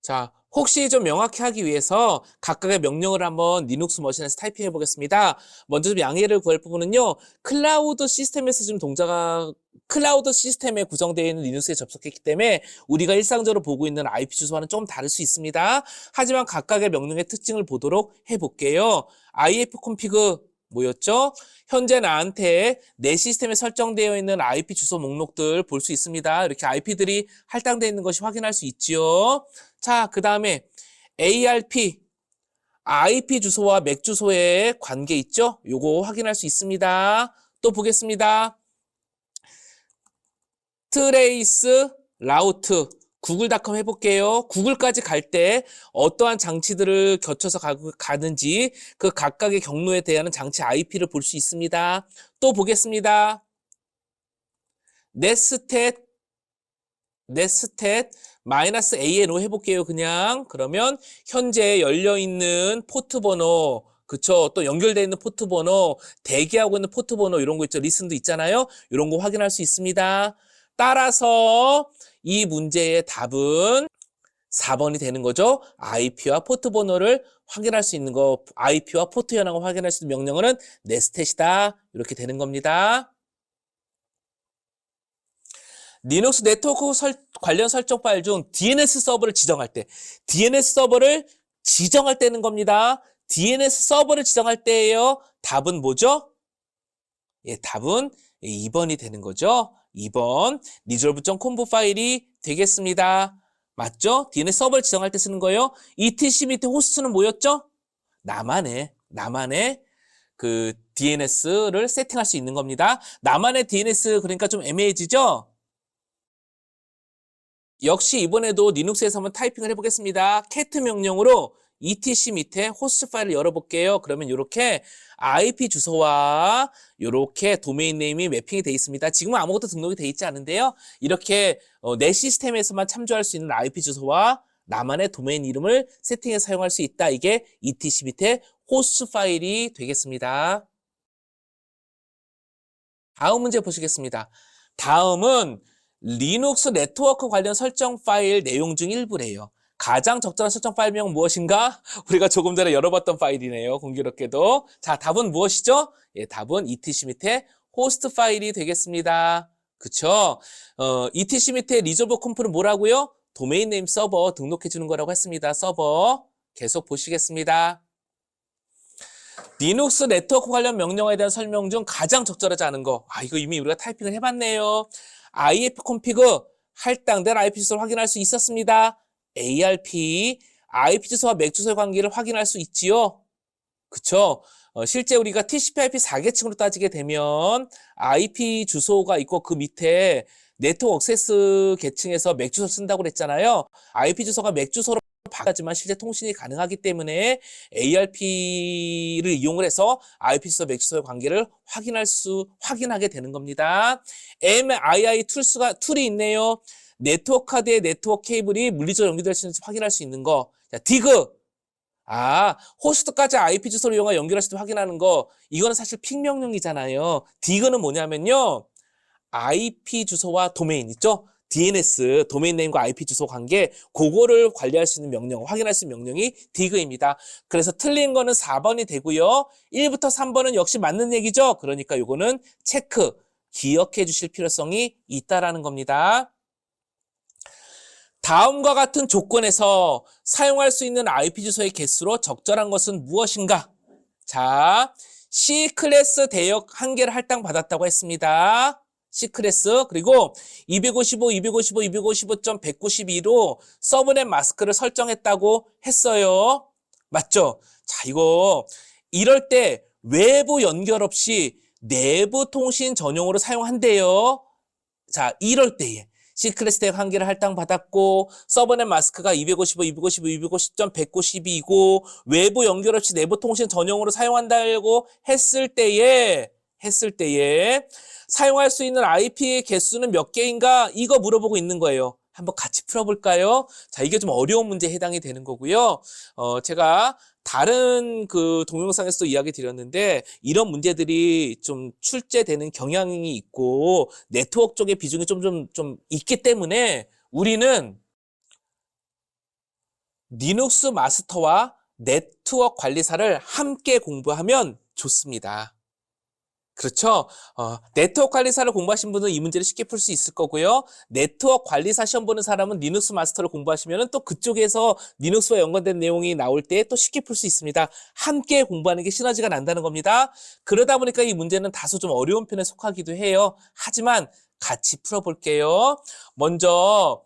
자, 혹시 좀 명확히 하기 위해서 각각의 명령을 한번 리눅스 머신에서 타이핑해 보겠습니다. 먼저 좀 양해를 구할 부분은요. 클라우드 시스템에 구성되어 있는 리눅스에 접속했기 때문에 우리가 일상적으로 보고 있는 IP 주소와는 좀 다를 수 있습니다. 하지만 각각의 명령의 특징을 보도록 해볼게요. IF 콘피그 뭐였죠? 현재 나한테 내 시스템에 설정되어 있는 IP 주소 목록들 볼 수 있습니다. 이렇게 IP들이 할당되어 있는 것이 확인할 수 있지요. 자, 그 다음에 ARP, IP 주소와 맥 주소의 관계 있죠? 요거 확인할 수 있습니다. 또 보겠습니다. 트레이스 라우트, 구글닷컴 해볼게요. 구글까지 갈 때 어떠한 장치들을 거쳐서 가는지 그 각각의 경로에 대한 장치 IP를 볼 수 있습니다. 또 보겠습니다. 네스텟 -ANO 해볼게요. 그러면 현재 열려있는 포트 번호, 그쵸. 또 연결되어 있는 포트 번호, 대기하고 있는 포트 번호 이런 거 있죠. 리슨도 있잖아요. 이런 거 확인할 수 있습니다. 따라서 이 문제의 답은 4번이 되는 거죠. IP와 포트 번호를 확인할 수 있는 거, IP와 포트 현황을 확인할 수 있는 명령어는 네스텟이다. 이렇게 되는 겁니다. 리눅스 네트워크 관련 설정 파일 중 DNS 서버를 지정할 때, DNS 서버를 지정할 때는 겁니다. DNS 서버를 지정할 때예요. 답은 뭐죠? 예, 답은 2번이 되는 거죠. 2번 resolve.conf 파일이 되겠습니다. 맞죠? DNS 서버를 지정할 때 쓰는 거예요. etc 밑에 호스트는 뭐였죠? 나만의 그 DNS를 세팅할 수 있는 겁니다. 나만의 DNS 그러니까 좀 애매해지죠? 역시 이번에도 리눅스에서 한번 타이핑을 해보겠습니다. cat 명령으로 etc 밑에 호스트 파일을 열어볼게요. 그러면 이렇게 IP 주소와 이렇게 도메인 네임이 매핑이 되어 있습니다. 지금은 아무것도 등록이 되어 있지 않은데요. 이렇게 내 시스템에서만 참조할 수 있는 IP 주소와 나만의 도메인 이름을 세팅해서 사용할 수 있다. 이게 etc 밑에 호스트 파일이 되겠습니다. 다음 문제 보시겠습니다. 다음은 리눅스 네트워크 관련 설정 파일 내용 중 일부래요. 가장 적절한 설정 파일명 무엇인가? 우리가 조금 전에 열어봤던 파일이네요. 공교롭게도. 자, 답은 무엇이죠? 예, 답은 etc 밑에 호스트 파일이 되겠습니다. 그쵸? etc 밑에 resolve conf는 뭐라고요? 도메인 네임 서버 등록해 주는 거라고 했습니다. 서버. 계속 보시겠습니다. 리눅스 네트워크 관련 명령어에 대한 설명 중 가장 적절하지 않은 거. 이거 이미 우리가 타이핑을 해봤네요. ifconfig 할당된 IP 주소를 확인할 수 있었습니다. ARP, IP 주소와 맥 주소의 관계를 확인할 수 있지요. 그쵸? 실제 우리가 TCP/IP 4계층으로 따지게 되면 IP 주소가 있고 그 밑에 네트워크 액세스 계층에서 맥 주소 쓴다고 그랬잖아요. IP 주소가 맥 주소로 바뀌지만 실제 통신이 가능하기 때문에 ARP를 이용을 해서 IP 주소, 맥 주소의 관계를 확인하게 되는 겁니다. MII 툴이 있네요. 네트워크 카드에 네트워크 케이블이 물리적으로 연결될 수 있는지 확인할 수 있는 거. 자, 디그. 호스트까지 IP 주소를 이용해 연결할 수 있는지 확인하는 거. 이거는 사실 픽 명령이잖아요. 디그는 뭐냐면요. IP 주소와 도메인 있죠? DNS, 도메인 네임과 IP 주소 관계, 그거를 관리할 수 있는 명령, 확인할 수 있는 명령이 dig입니다. 그래서 틀린 거는 4번이 되고요. 1부터 3번은 역시 맞는 얘기죠? 그러니까 요거는 체크, 기억해 주실 필요성이 있다라는 겁니다. 다음과 같은 조건에서 사용할 수 있는 IP 주소의 개수로 적절한 것은 무엇인가? 자, C클래스 대역 1개를 할당받았다고 했습니다. C클래스 그리고 255, 255, 255.192로 서브넷 마스크를 설정했다고 했어요. 맞죠? 자, 이거 이럴 때 외부 연결 없이 내부 통신 전용으로 사용한대요. 자, 이럴 때에 C클래스 대역 1개를 할당받았고 서버넷 마스크가 255, 255, 250.192이고 외부 연결 없이 내부 통신 전용으로 사용한다고 했을 때에 사용할 수 있는 IP의 개수는 몇 개인가? 이거 물어보고 있는 거예요. 한번 같이 풀어볼까요? 자, 이게 좀 어려운 문제에 해당이 되는 거고요. 제가 다른 그 동영상에서도 이야기 드렸는데 이런 문제들이 좀 출제되는 경향이 있고 네트워크 쪽의 비중이 좀 있기 때문에 우리는 리눅스 마스터와 네트워크 관리사를 함께 공부하면 좋습니다. 그렇죠? 네트워크 관리사를 공부하신 분은 이 문제를 쉽게 풀 수 있을 거고요. 네트워크 관리사 시험 보는 사람은 리눅스 마스터를 공부하시면 또 그쪽에서 리눅스와 연관된 내용이 나올 때 또 쉽게 풀 수 있습니다. 함께 공부하는 게 시너지가 난다는 겁니다. 그러다 보니까 이 문제는 다소 좀 어려운 편에 속하기도 해요. 하지만 같이 풀어볼게요. 먼저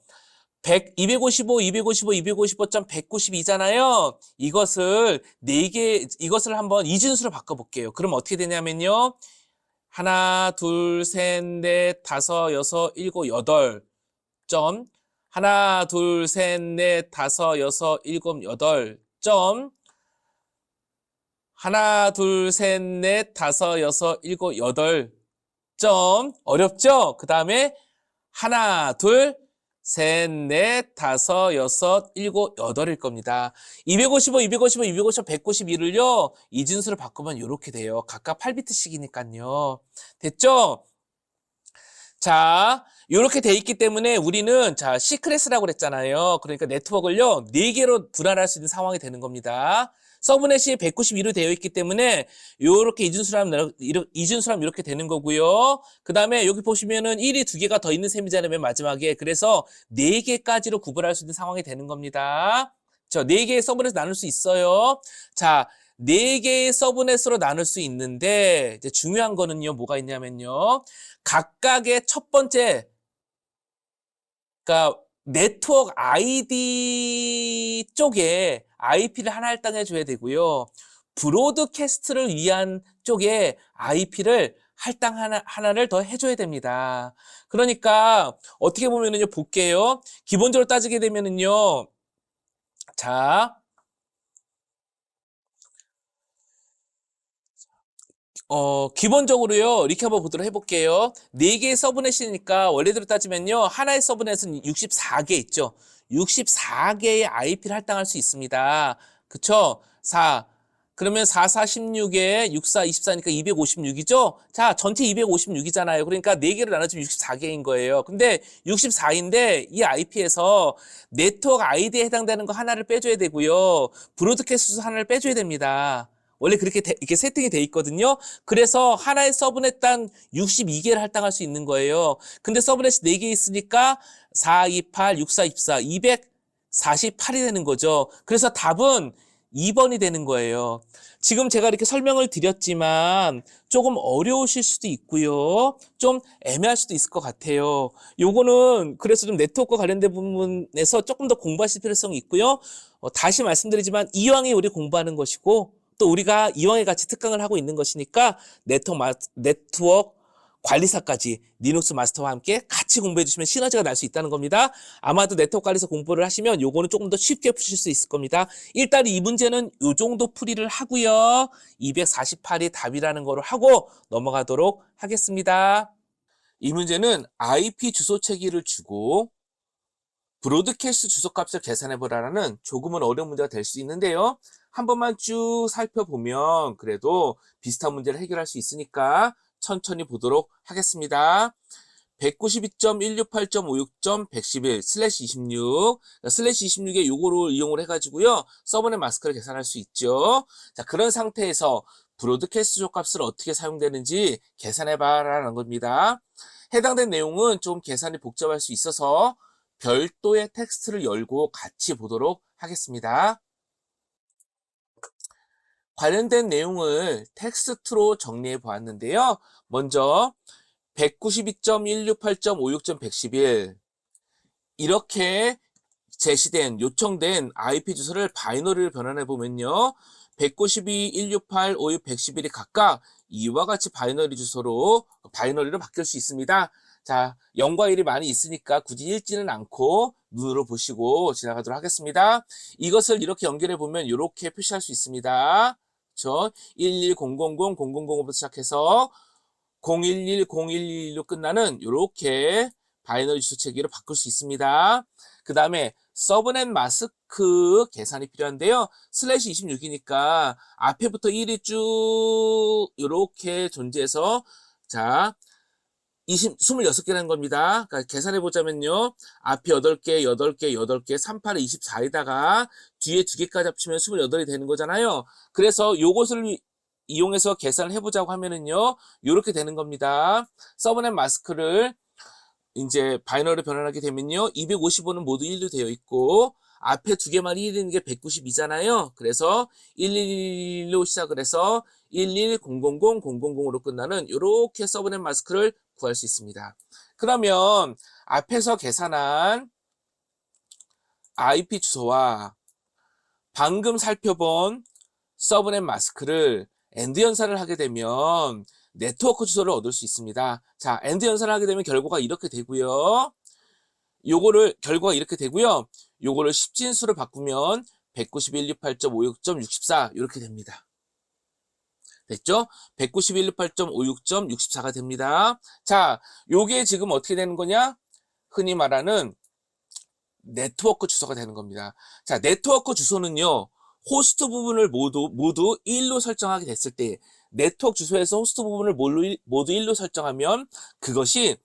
255, 255, 255.192잖아요. 이것을 한번 이진수로 바꿔볼게요. 그럼 어떻게 되냐면요. 하나, 둘, 셋, 넷, 다섯, 여섯, 일곱, 여덟 점. 하나, 둘, 셋, 넷, 다섯, 여섯, 일곱, 여덟 점. 하나, 둘, 셋, 넷, 다섯, 여섯, 일곱, 여덟 점. 어렵죠? 그 다음에 하나, 둘, 셋, 넷, 다섯, 여섯, 일곱, 여덟일 겁니다. 255, 255, 255, 192를요, 이진수를 바꾸면 이렇게 돼요. 각각 8비트씩이니까요. 됐죠? 자, 이렇게 돼 있기 때문에 우리는 자, C클래스라고 그랬잖아요. 그러니까 네트워크를요, 4개로 분할할 수 있는 상황이 되는 겁니다. 서브넷이 192로 되어 있기 때문에 요렇게 이진수라면 이렇게 되는 거고요. 그 다음에 여기 보시면은 1이 2개가 더 있는 셈이잖아요, 맨 마지막에. 그래서 4개까지로 구분할 수 있는 상황이 되는 겁니다. 4개의 서브넷을 나눌 수 있어요. 자, 4개의 서브넷으로 나눌 수 있는데 이제 중요한 거는요, 뭐가 있냐면요. 각각의 첫 번째, 그러니까 네트워크 아이디 쪽에 IP를 하나 할당해 줘야 되고요. 브로드캐스트를 위한 쪽에 IP를 할당 하나를 더 해줘야 됩니다. 그러니까 어떻게 보면은요, 볼게요. 기본적으로 따지게 되면은요, 자, 기본적으로요, 이렇게 한번 보도록 해볼게요. 4개의 서브넷이니까 원래대로 따지면요, 하나의 서브넷은 64개 있죠. 64개의 IP를 할당할 수 있습니다. 그쵸? 4. 그러면 4, 4, 16에 6, 4, 24니까 256이죠? 자, 전체 256이잖아요. 그러니까 4개로 나눠주면 64개인 거예요. 근데 64인데 이 IP에서 네트워크 아이디에 해당되는 거 하나를 빼줘야 되고요. 브로드캐스트 하나를 빼줘야 됩니다. 원래 그렇게 이렇게 세팅이 돼 있거든요. 그래서 하나의 서브넷당 62개를 할당할 수 있는 거예요. 근데 서브넷이 4개 있으니까 4, 2, 8, 6, 4, 24, 248이 되는 거죠. 그래서 답은 2번이 되는 거예요. 지금 제가 이렇게 설명을 드렸지만 조금 어려우실 수도 있고요. 좀 애매할 수도 있을 것 같아요. 요거는 그래서 좀 네트워크 관련된 부분에서 조금 더 공부하실 필요성이 있고요. 다시 말씀드리지만 이왕에 우리 공부하는 것이고 또 우리가 이왕에 같이 특강을 하고 있는 것이니까 네트워크 관리사까지 리눅스 마스터와 함께 같이 공부해 주시면 시너지가 날 수 있다는 겁니다. 아마도 네트워크 관리사 공부를 하시면 요거는 조금 더 쉽게 푸실 수 있을 겁니다. 일단 이 문제는 요 정도 풀이를 하고요. 248이 답이라는 거를 하고 넘어가도록 하겠습니다. 이 문제는 IP 주소 체계를 주고 브로드캐스트 주소값을 계산해 보라는 조금은 어려운 문제가 될 수 있는데요. 한 번만 쭉 살펴보면 그래도 비슷한 문제를 해결할 수 있으니까 천천히 보도록 하겠습니다. 192.168.56.111/26 슬래시 26에 요거를 이용을 해가지고요. 서브넷 마스크를 계산할 수 있죠. 자, 그런 상태에서 브로드캐스트 주소값을 어떻게 사용되는지 계산해 봐라는 겁니다. 해당된 내용은 좀 계산이 복잡할 수 있어서 별도의 텍스트를 열고 같이 보도록 하겠습니다. 관련된 내용을 텍스트로 정리해 보았는데요. 먼저 192.168.56.111 이렇게 제시된 요청된 IP 주소를 바이너리로 변환해 보면요. 192.168.56.111이 각각 이와 같이 바이너리로 바뀔 수 있습니다. 자, 0과 1이 많이 있으니까 굳이 읽지는 않고 눈으로 보시고 지나가도록 하겠습니다. 이것을 이렇게 연결해 보면 이렇게 표시할 수 있습니다. 그렇죠? 110000005부터 시작해서 0110111로 끝나는 이렇게 바이너리 주소 체계로 바꿀 수 있습니다. 그 다음에 서브넷 마스크 계산이 필요한데요. 슬래시 26이니까 앞에부터 1이 쭉 이렇게 존재해서 자 26개라는 겁니다. 그러니까 계산해 보자면요. 앞에 8개, 8개, 8개, 38에 24에다가 뒤에 2개까지 합치면 28이 되는 거잖아요. 그래서 요것을 이용해서 계산을 해보자고 하면은요. 이렇게 되는 겁니다. 서브넷 마스크를 이제 바이너리 변환하게 되면요. 255는 모두 1로 되어 있고 앞에 2개만 1인 게 192잖아요. 그래서 111로 시작을 해서 1100000으로 끝나는 이렇게 서브넷 마스크를 구할 수 있습니다. 그러면 앞에서 계산한 IP 주소와 방금 살펴본 서브넷 마스크를 AND 연산을 하게 되면 네트워크 주소를 얻을 수 있습니다. 자, AND 연산을 하게 되면 결과가 이렇게 되고요. 결과가 이렇게 되고요. 요거를 10진수로 바꾸면 191.168.56.64 이렇게 됩니다. 됐죠? 191.168.56.64가 됩니다. 자, 요게 지금 어떻게 되는 거냐? 흔히 말하는 네트워크 주소가 되는 겁니다. 자, 네트워크 주소는요, 호스트 부분을 모두 1로 설정하게 됐을 때, 네트워크 주소에서 호스트 부분을 모두 1로 설정하면 그것이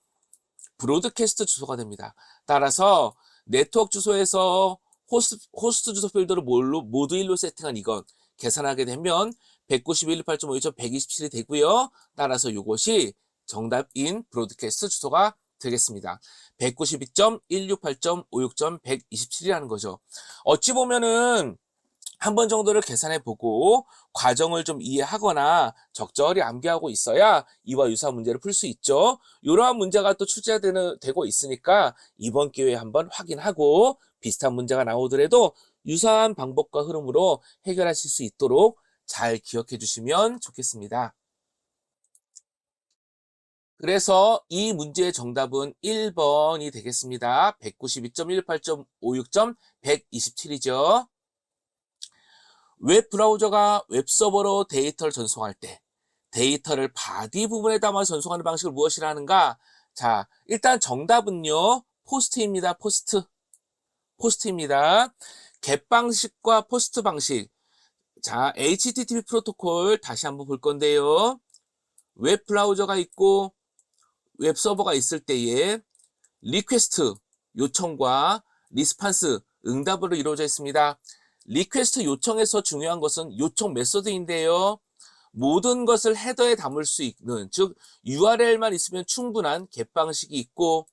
브로드캐스트 주소가 됩니다. 따라서 네트워크 주소에서 호스트 주소 필드를 모두 1로 세팅한 이건 계산하게 되면 191.8.5.127이 되고요. 따라서 이것이 정답인 브로드캐스트 주소가 되겠습니다. 192.168.56.127이라는 거죠. 어찌 보면은 한 번 정도를 계산해 보고 과정을 좀 이해하거나 적절히 암기하고 있어야 이와 유사한 문제를 풀 수 있죠. 이러한 문제가 또 출제되고 있으니까 이번 기회에 한번 확인하고 비슷한 문제가 나오더라도 유사한 방법과 흐름으로 해결하실 수 있도록 잘 기억해 주시면 좋겠습니다. 그래서 이 문제의 정답은 1번이 되겠습니다. 192.18.56.127이죠. 웹 브라우저가 웹서버로 데이터를 전송할 때 데이터를 바디 부분에 담아 전송하는 방식을 무엇이라 하는가? 자, 일단 정답은요. 포스트입니다. 포스트입니다. 겟 방식과 포스트 방식. 자, HTTP 프로토콜 다시 한번 볼 건데요. 웹 브라우저가 있고 웹 서버가 있을 때에 리퀘스트 요청과 리스판스 응답으로 이루어져 있습니다. 리퀘스트 요청에서 중요한 것은 요청 메소드인데요. 모든 것을 헤더에 담을 수 있는, 즉 URL만 있으면 충분한 겟 방식이 있고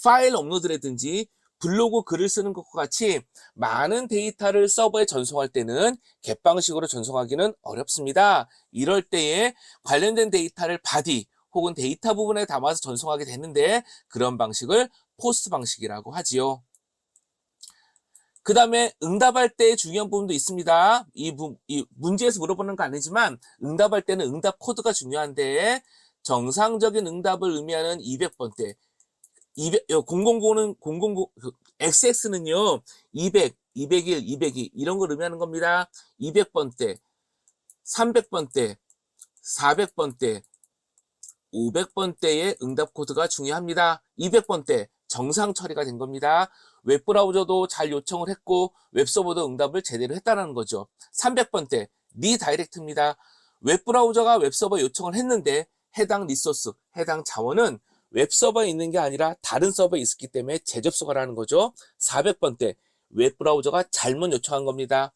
파일 업로드라든지 블로그 글을 쓰는 것과 같이 많은 데이터를 서버에 전송할 때는 겟 방식으로 전송하기는 어렵습니다. 이럴 때에 관련된 데이터를 바디 혹은 데이터 부분에 담아서 전송하게 되는데 그런 방식을 포스트 방식이라고 하지요. 그 다음에 응답할 때 중요한 부분도 있습니다. 이 문제에서 물어보는 거 아니지만 응답할 때는 응답 코드가 중요한데 정상적인 응답을 의미하는 200번대 000는 000XX는요 200, 201, 202 이런 걸 의미하는 겁니다. 200번대, 300번대, 400번대, 500번대의 응답 코드가 중요합니다. 200번대 정상 처리가 된 겁니다. 웹브라우저도 잘 요청을 했고 웹서버도 응답을 제대로 했다는 거죠. 300번대 리다이렉트입니다. 웹브라우저가 웹서버 요청을 했는데 해당 리소스, 해당 자원은 웹서버에 있는 게 아니라 다른 서버에 있었기 때문에 재접속하라는 거죠. 400번대 웹브라우저가 잘못 요청한 겁니다.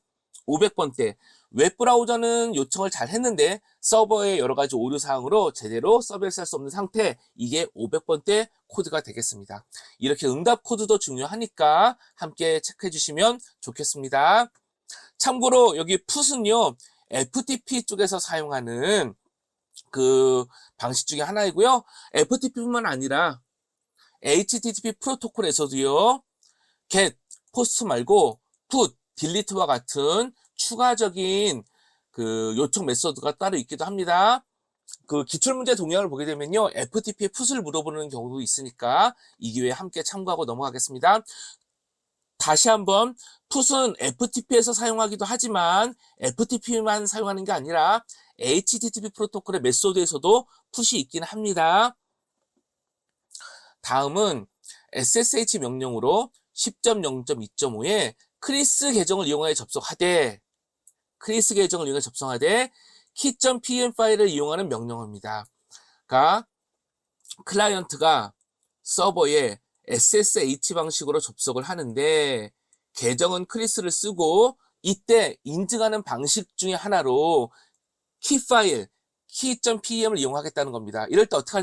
500번대 웹브라우저는 요청을 잘 했는데 서버의 여러 가지 오류 사항으로 제대로 서비스 할 수 없는 상태, 이게 500번대 코드가 되겠습니다. 이렇게 응답 코드도 중요하니까 함께 체크해 주시면 좋겠습니다. 참고로 여기 풋은요 FTP 쪽에서 사용하는 그 방식 중에 하나이고요. FTP뿐만 아니라 HTTP 프로토콜에서도요 get, post 말고 put, delete와 같은 추가적인 그 요청 메소드가 따로 있기도 합니다. 그 기출문제 동향을 보게 되면요 FTP의 풋을 물어보는 경우도 있으니까 이 기회에 함께 참고하고 넘어가겠습니다. 다시 한번 풋은 FTP에서 사용하기도 하지만 FTP만 사용하는 게 아니라 HTTP 프로토콜의 메소드에서도 풋이 있긴 합니다. 다음은 SSH 명령으로 10.0.2.5에 크리스 계정을 이용하여 접속하되 key.pm 파일을 이용하는 명령어입니다. 그러니까 클라이언트가 서버에 SSH 방식으로 접속을 하는데 계정은 크리스를 쓰고 이때 인증하는 방식 중에 하나로 키 파일 key.pm을 이용하겠다는 겁니다. 이럴 때 어떻게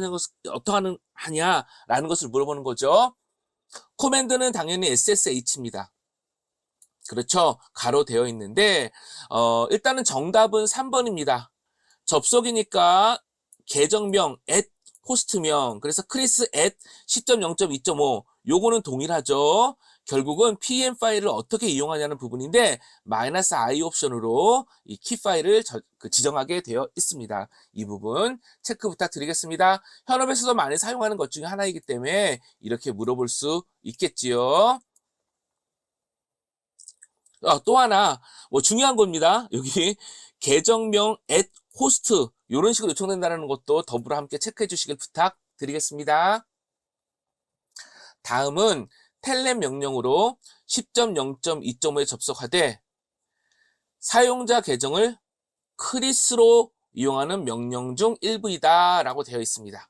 하냐라는 것을 물어보는 거죠. 코맨드는 당연히 SSH입니다. 그렇죠. 가로 되어 있는데 일단은 정답은 3번입니다. 접속이니까 계정명 호스트명, 그래서 크리스 10.0.2.5 요거는 동일하죠. 결국은 PM 파일을 어떻게 이용하냐는 부분인데 -i 옵션으로 이 키 파일을 지정하게 되어 있습니다. 이 부분 체크 부탁드리겠습니다. 현업에서도 많이 사용하는 것 중에 하나이기 때문에 이렇게 물어볼 수 있겠지요. 또 하나 중요한 겁니다. 여기 계정명 host 이런 식으로 요청된다는 것도 더불어 함께 체크해 주시길 부탁드리겠습니다. 다음은 텔넷 명령으로 10.0.2.5에 접속하되 사용자 계정을 크리스로 이용하는 명령 중 일부이다 라고 되어 있습니다.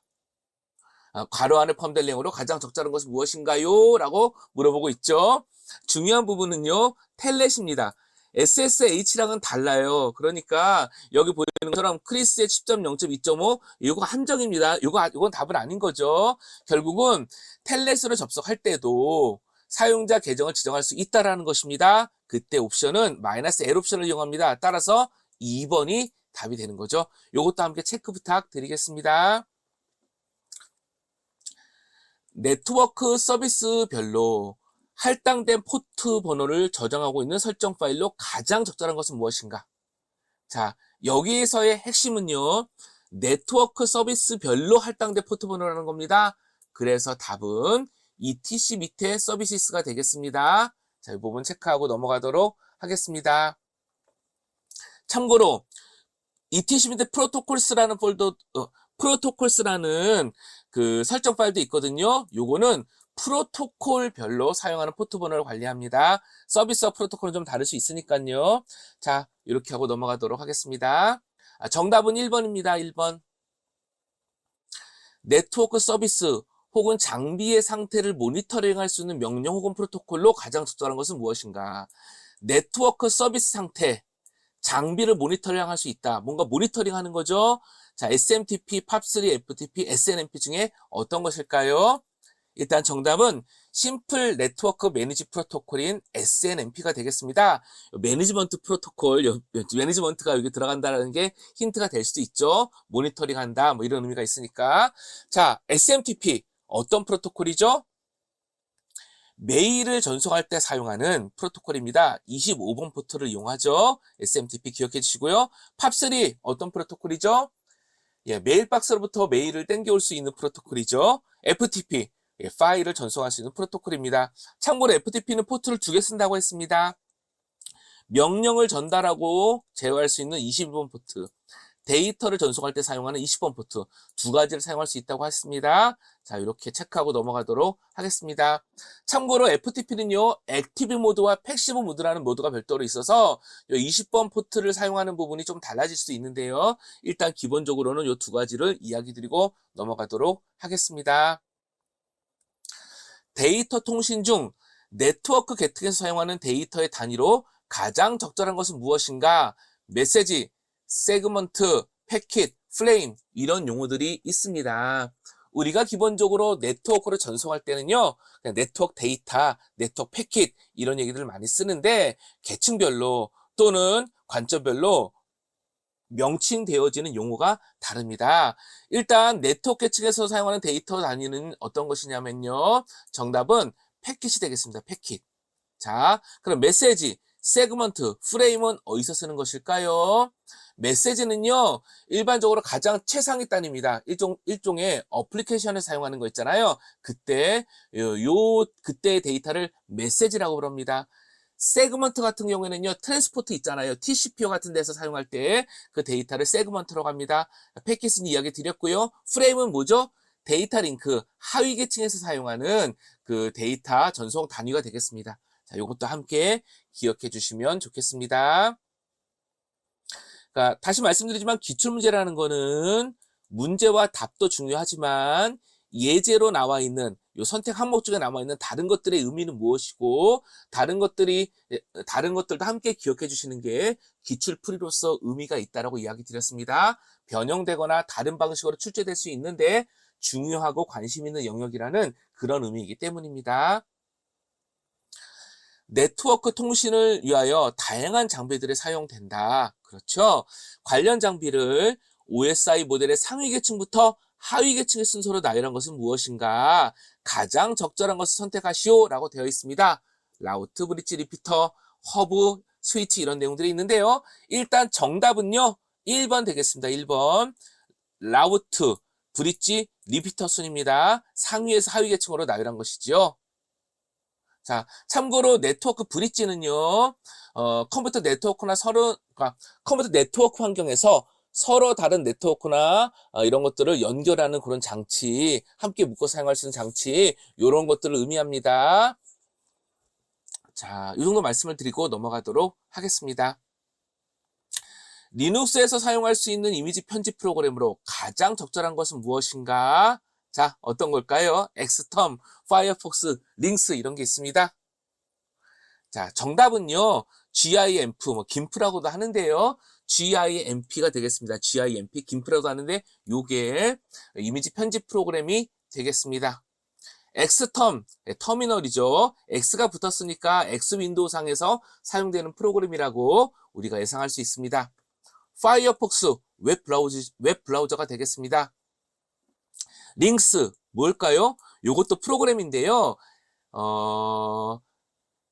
괄호 안에 포함될 내용으로 가장 적절한 것은 무엇인가요? 라고 물어보고 있죠. 중요한 부분은요, 텔넷입니다. SSH랑은 달라요. 그러니까 여기 보이는 것처럼 크리스의 10.0.2.5 이거 함정입니다. 이건 답은 아닌 거죠. 결국은 텔넷으로 접속할 때도 사용자 계정을 지정할 수 있다라는 것입니다. 그때 옵션은 -L 옵션을 이용합니다. 따라서 2번이 답이 되는 거죠. 이것도 함께 체크 부탁드리겠습니다. 네트워크 서비스별로 할당된 포트 번호를 저장하고 있는 설정 파일로 가장 적절한 것은 무엇인가? 자, 여기에서의 핵심은요, 네트워크 서비스별로 할당된 포트 번호라는 겁니다. 그래서 답은 ETC 밑에 서비스가 되겠습니다. 자, 이 부분 체크하고 넘어가도록 하겠습니다. 참고로 ETC 밑에 프로토콜스라는 그 설정 파일도 있거든요. 요거는 프로토콜별로 사용하는 포트 번호를 관리합니다. 서비스와 프로토콜은 좀 다를 수 있으니까요. 자, 이렇게 하고 넘어가도록 하겠습니다. 정답은 1번입니다. 1번. 네트워크 서비스 혹은 장비의 상태를 모니터링할 수 있는 명령 혹은 프로토콜로 가장 적절한 것은 무엇인가? 네트워크 서비스 상태, 장비를 모니터링할 수 있다. 뭔가 모니터링 하는 거죠. 자, SMTP, POP3, FTP, SNMP 중에 어떤 것일까요? 일단 정답은 심플 네트워크 매니지 프로토콜인 SNMP가 되겠습니다. 매니지먼트 프로토콜, 매니지먼트가 여기 들어간다는 게 힌트가 될 수도 있죠. 모니터링 한다, 뭐 이런 의미가 있으니까. 자, SMTP, 어떤 프로토콜이죠? 메일을 전송할 때 사용하는 프로토콜입니다. 25번 포트를 이용하죠. SMTP 기억해 주시고요. POP3, 어떤 프로토콜이죠? 예, 메일박스로부터 메일을 땡겨올 수 있는 프로토콜이죠. FTP, 예, 파일을 전송할 수 있는 프로토콜입니다. 참고로 FTP는 포트를 2개 쓴다고 했습니다. 명령을 전달하고 제어할 수 있는 21번 포트, 데이터를 전송할 때 사용하는 20번 포트, 두 가지를 사용할 수 있다고 했습니다. 자, 이렇게 체크하고 넘어가도록 하겠습니다. 참고로 FTP는요, 액티브 모드와 패시브 모드라는 모드가 별도로 있어서 20번 포트를 사용하는 부분이 좀 달라질 수 있는데요. 일단 기본적으로는 이 두 가지를 이야기 드리고 넘어가도록 하겠습니다. 데이터 통신 중 네트워크 계통에서 사용하는 데이터의 단위로 가장 적절한 것은 무엇인가? 메시지, 세그먼트, 패킷, 플레임 이런 용어들이 있습니다. 우리가 기본적으로 네트워크를 전송할 때는요, 그냥 네트워크 데이터, 네트워크 패킷 이런 얘기들을 많이 쓰는데 계층별로 또는 관점별로 명칭되어지는 용어가 다릅니다. 일단 네트워크 계층에서 사용하는 데이터 단위는 어떤 것이냐면요. 정답은 패킷이 되겠습니다. 패킷. 자, 그럼 메시지, 세그먼트, 프레임은 어디서 쓰는 것일까요? 메시지는요, 일반적으로 가장 최상위 단위입니다. 일종의 어플리케이션을 사용하는 거 있잖아요. 그때의 데이터를 메시지라고 부릅니다. 세그먼트 같은 경우에는요, 트랜스포트 있잖아요. TCPO 같은 데서 사용할 때 그 데이터를 세그먼트라고 합니다. 패킷은 이야기 드렸고요. 프레임은 뭐죠? 데이터 링크, 하위 계층에서 사용하는 그 데이터 전송 단위가 되겠습니다. 자, 이것도 함께 기억해 주시면 좋겠습니다. 그러니까 다시 말씀드리지만 기출문제라는 거는 문제와 답도 중요하지만 예제로 나와 있는 요 선택 항목 중에 나와 있는 다른 것들의 의미는 무엇이고 다른 것들도 함께 기억해 주시는 게 기출풀이로서 의미가 있다라고 이야기 드렸습니다. 변형되거나 다른 방식으로 출제될 수 있는데 중요하고 관심 있는 영역이라는 그런 의미이기 때문입니다. 네트워크 통신을 위하여 다양한 장비들이 사용된다. 그렇죠? 관련 장비를 OSI 모델의 상위 계층부터 하위 계층의 순서로 나열한 것은 무엇인가? 가장 적절한 것을 선택하시오 라고 되어 있습니다. 라우트, 브릿지, 리피터, 허브, 스위치 이런 내용들이 있는데요. 일단 정답은요. 1번 되겠습니다. 1번. 라우트, 브릿지, 리피터 순입니다. 상위에서 하위 계층으로 나열한 것이지요. 자, 참고로 네트워크 브릿지는요, 컴퓨터 네트워크 환경에서 서로 다른 네트워크나 이런 것들을 연결하는 그런 장치, 함께 묶어 사용할 수 있는 장치, 이런 것들을 의미합니다. 자, 이 정도 말씀을 드리고 넘어가도록 하겠습니다. 리눅스에서 사용할 수 있는 이미지 편집 프로그램으로 가장 적절한 것은 무엇인가? 자, 어떤 걸까요? 엑스텀, 파이어폭스, 링스 이런 게 있습니다. 자, 정답은요. GIMP, 김프라고도 하는데요. GIMP가 되겠습니다. GIMP, 김프라고도 하는데 요게 이미지 편집 프로그램이 되겠습니다. 엑스텀, 터미널이죠. X가 붙었으니까 X 윈도우 상에서 사용되는 프로그램이라고 우리가 예상할 수 있습니다. 파이어폭스, 웹 브라우저가 되겠습니다. 링스, 뭘까요? 요것도 프로그램인데요.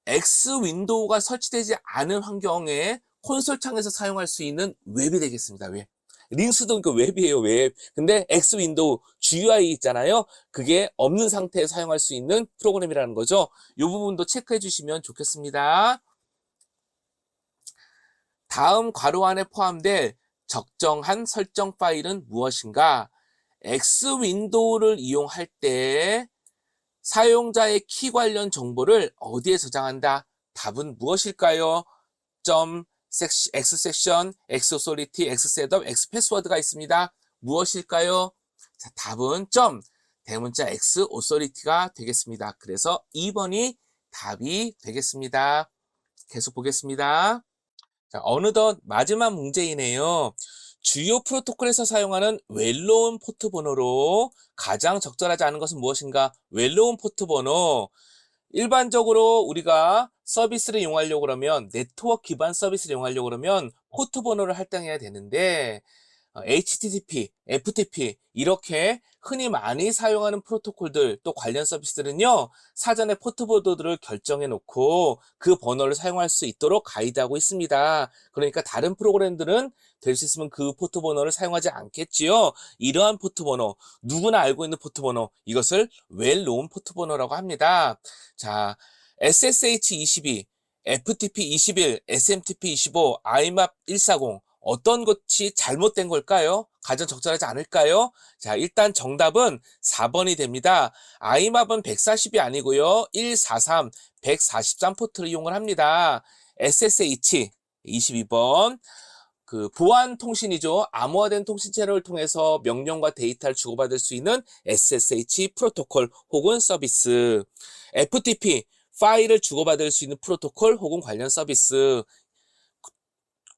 X 윈도우가 설치되지 않은 환경에 콘솔 창에서 사용할 수 있는 웹이 되겠습니다. 웹. 링스도 그 웹이에요, 웹. 근데 X 윈도우 GUI 있잖아요. 그게 없는 상태에 사용할 수 있는 프로그램이라는 거죠. 이 부분도 체크해 주시면 좋겠습니다. 다음 괄호 안에 포함될 적정한 설정 파일은 무엇인가? X 윈도우를 이용할 때 사용자의 키 관련 정보를 어디에 저장한다? 답은 무엇일까요? X 섹션, X 오소리티, X 셋업, X 패스워드가 있습니다. 무엇일까요? 자, 답은 대문자 X 오소리티가 되겠습니다. 그래서 2번이 답이 되겠습니다. 계속 보겠습니다. 자, 어느덧 마지막 문제이네요. 주요 프로토콜에서 사용하는 웰노운 포트 번호로 가장 적절하지 않은 것은 무엇인가? 웰노운 포트 번호. 일반적으로 우리가 서비스를 이용하려고 그러면 네트워크 기반 서비스를 이용하려고 그러면 포트 번호를 할당해야 되는데 HTTP, FTP 이렇게 흔히 많이 사용하는 프로토콜들 또 관련 서비스들은요 사전에 포트 번호들을 결정해 놓고 그 번호를 사용할 수 있도록 가이드하고 있습니다. 그러니까 다른 프로그램들은 될 수 있으면 그 포트 번호를 사용하지 않겠지요. 이러한 포트 번호, 누구나 알고 있는 포트 번호, 이것을 웰노운 포트 번호라고 합니다. 자, SSH22, FTP21, SMTP25, IMAP 140 어떤 것이 잘못된 걸까요? 가장 적절하지 않을까요? 자, 일단 정답은 4번이 됩니다. IMAP은 140이 아니고요. 143, 143 포트를 이용을 합니다. SSH 22번. 그 보안 통신이죠. 암호화된 통신체를 통해서 명령과 데이터를 주고받을 수 있는 SSH 프로토콜 혹은 서비스. FTP 파일을 주고받을 수 있는 프로토콜 혹은 관련 서비스.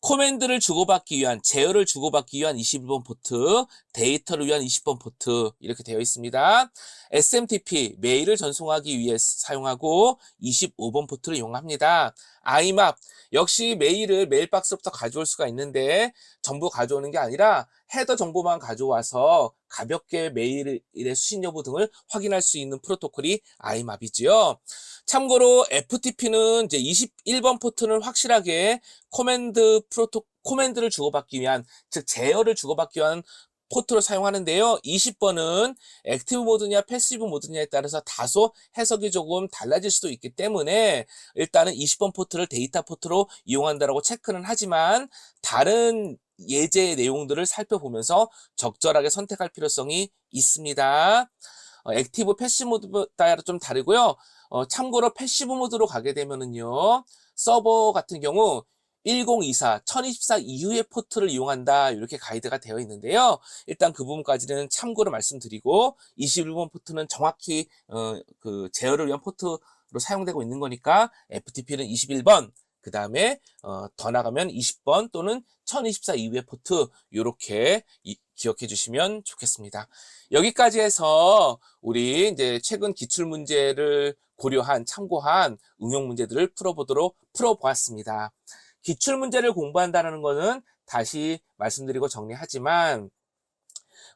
코맨드를 주고받기 위한, 제어를 주고받기 위한 21번 포트, 데이터를 위한 20번 포트 이렇게 되어 있습니다. SMTP, 메일을 전송하기 위해 사용하고 25번 포트를 이용합니다. IMAP, 역시 메일을 메일박스부터 가져올 수가 있는데 전부 가져오는 게 아니라 헤더 정보만 가져와서 가볍게 메일의 수신 여부 등을 확인할 수 있는 프로토콜이 IMAP이지요. 참고로 FTP는 이제 21번 포트는 확실하게 코맨드를 주고받기 위한, 즉 제어를 주고받기 위한 포트로 사용하는데요. 20번은 액티브 모드냐 패시브 모드냐에 따라서 다소 해석이 조금 달라질 수도 있기 때문에 일단은 20번 포트를 데이터 포트로 이용한다라고 체크는 하지만 다른 예제 내용들을 살펴보면서 적절하게 선택할 필요성이 있습니다. 액티브 패시브 모드 따라 좀 다르고요. 참고로 패시브 모드로 가게 되면은요. 서버 같은 경우 1024, 1024 이후의 포트를 이용한다 이렇게 가이드가 되어 있는데요. 일단 그 부분까지는 참고로 말씀드리고 21번 포트는 정확히 그 제어를 위한 포트로 사용되고 있는 거니까 FTP는 21번, 그 다음에 더 나가면 20번 또는 1024 이후의 포트 이렇게 기억해 주시면 좋겠습니다. 여기까지 해서 우리 이제 최근 기출 문제를 고려한 참고한 응용 문제들을 풀어보았습니다. 기출 문제를 공부한다는 것은 다시 말씀드리고 정리하지만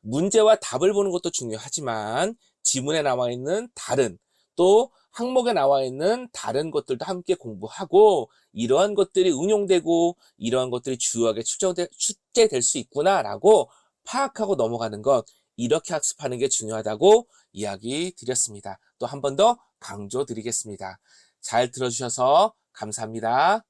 문제와 답을 보는 것도 중요하지만 지문에 나와 있는 다른 또 항목에 나와 있는 다른 것들도 함께 공부하고 이러한 것들이 응용되고 이러한 것들이 주요하게 출제될 수 있구나라고 파악하고 넘어가는 것, 이렇게 학습하는 게 중요하다고 이야기 드렸습니다. 또 한 번 더 강조드리겠습니다. 잘 들어주셔서 감사합니다.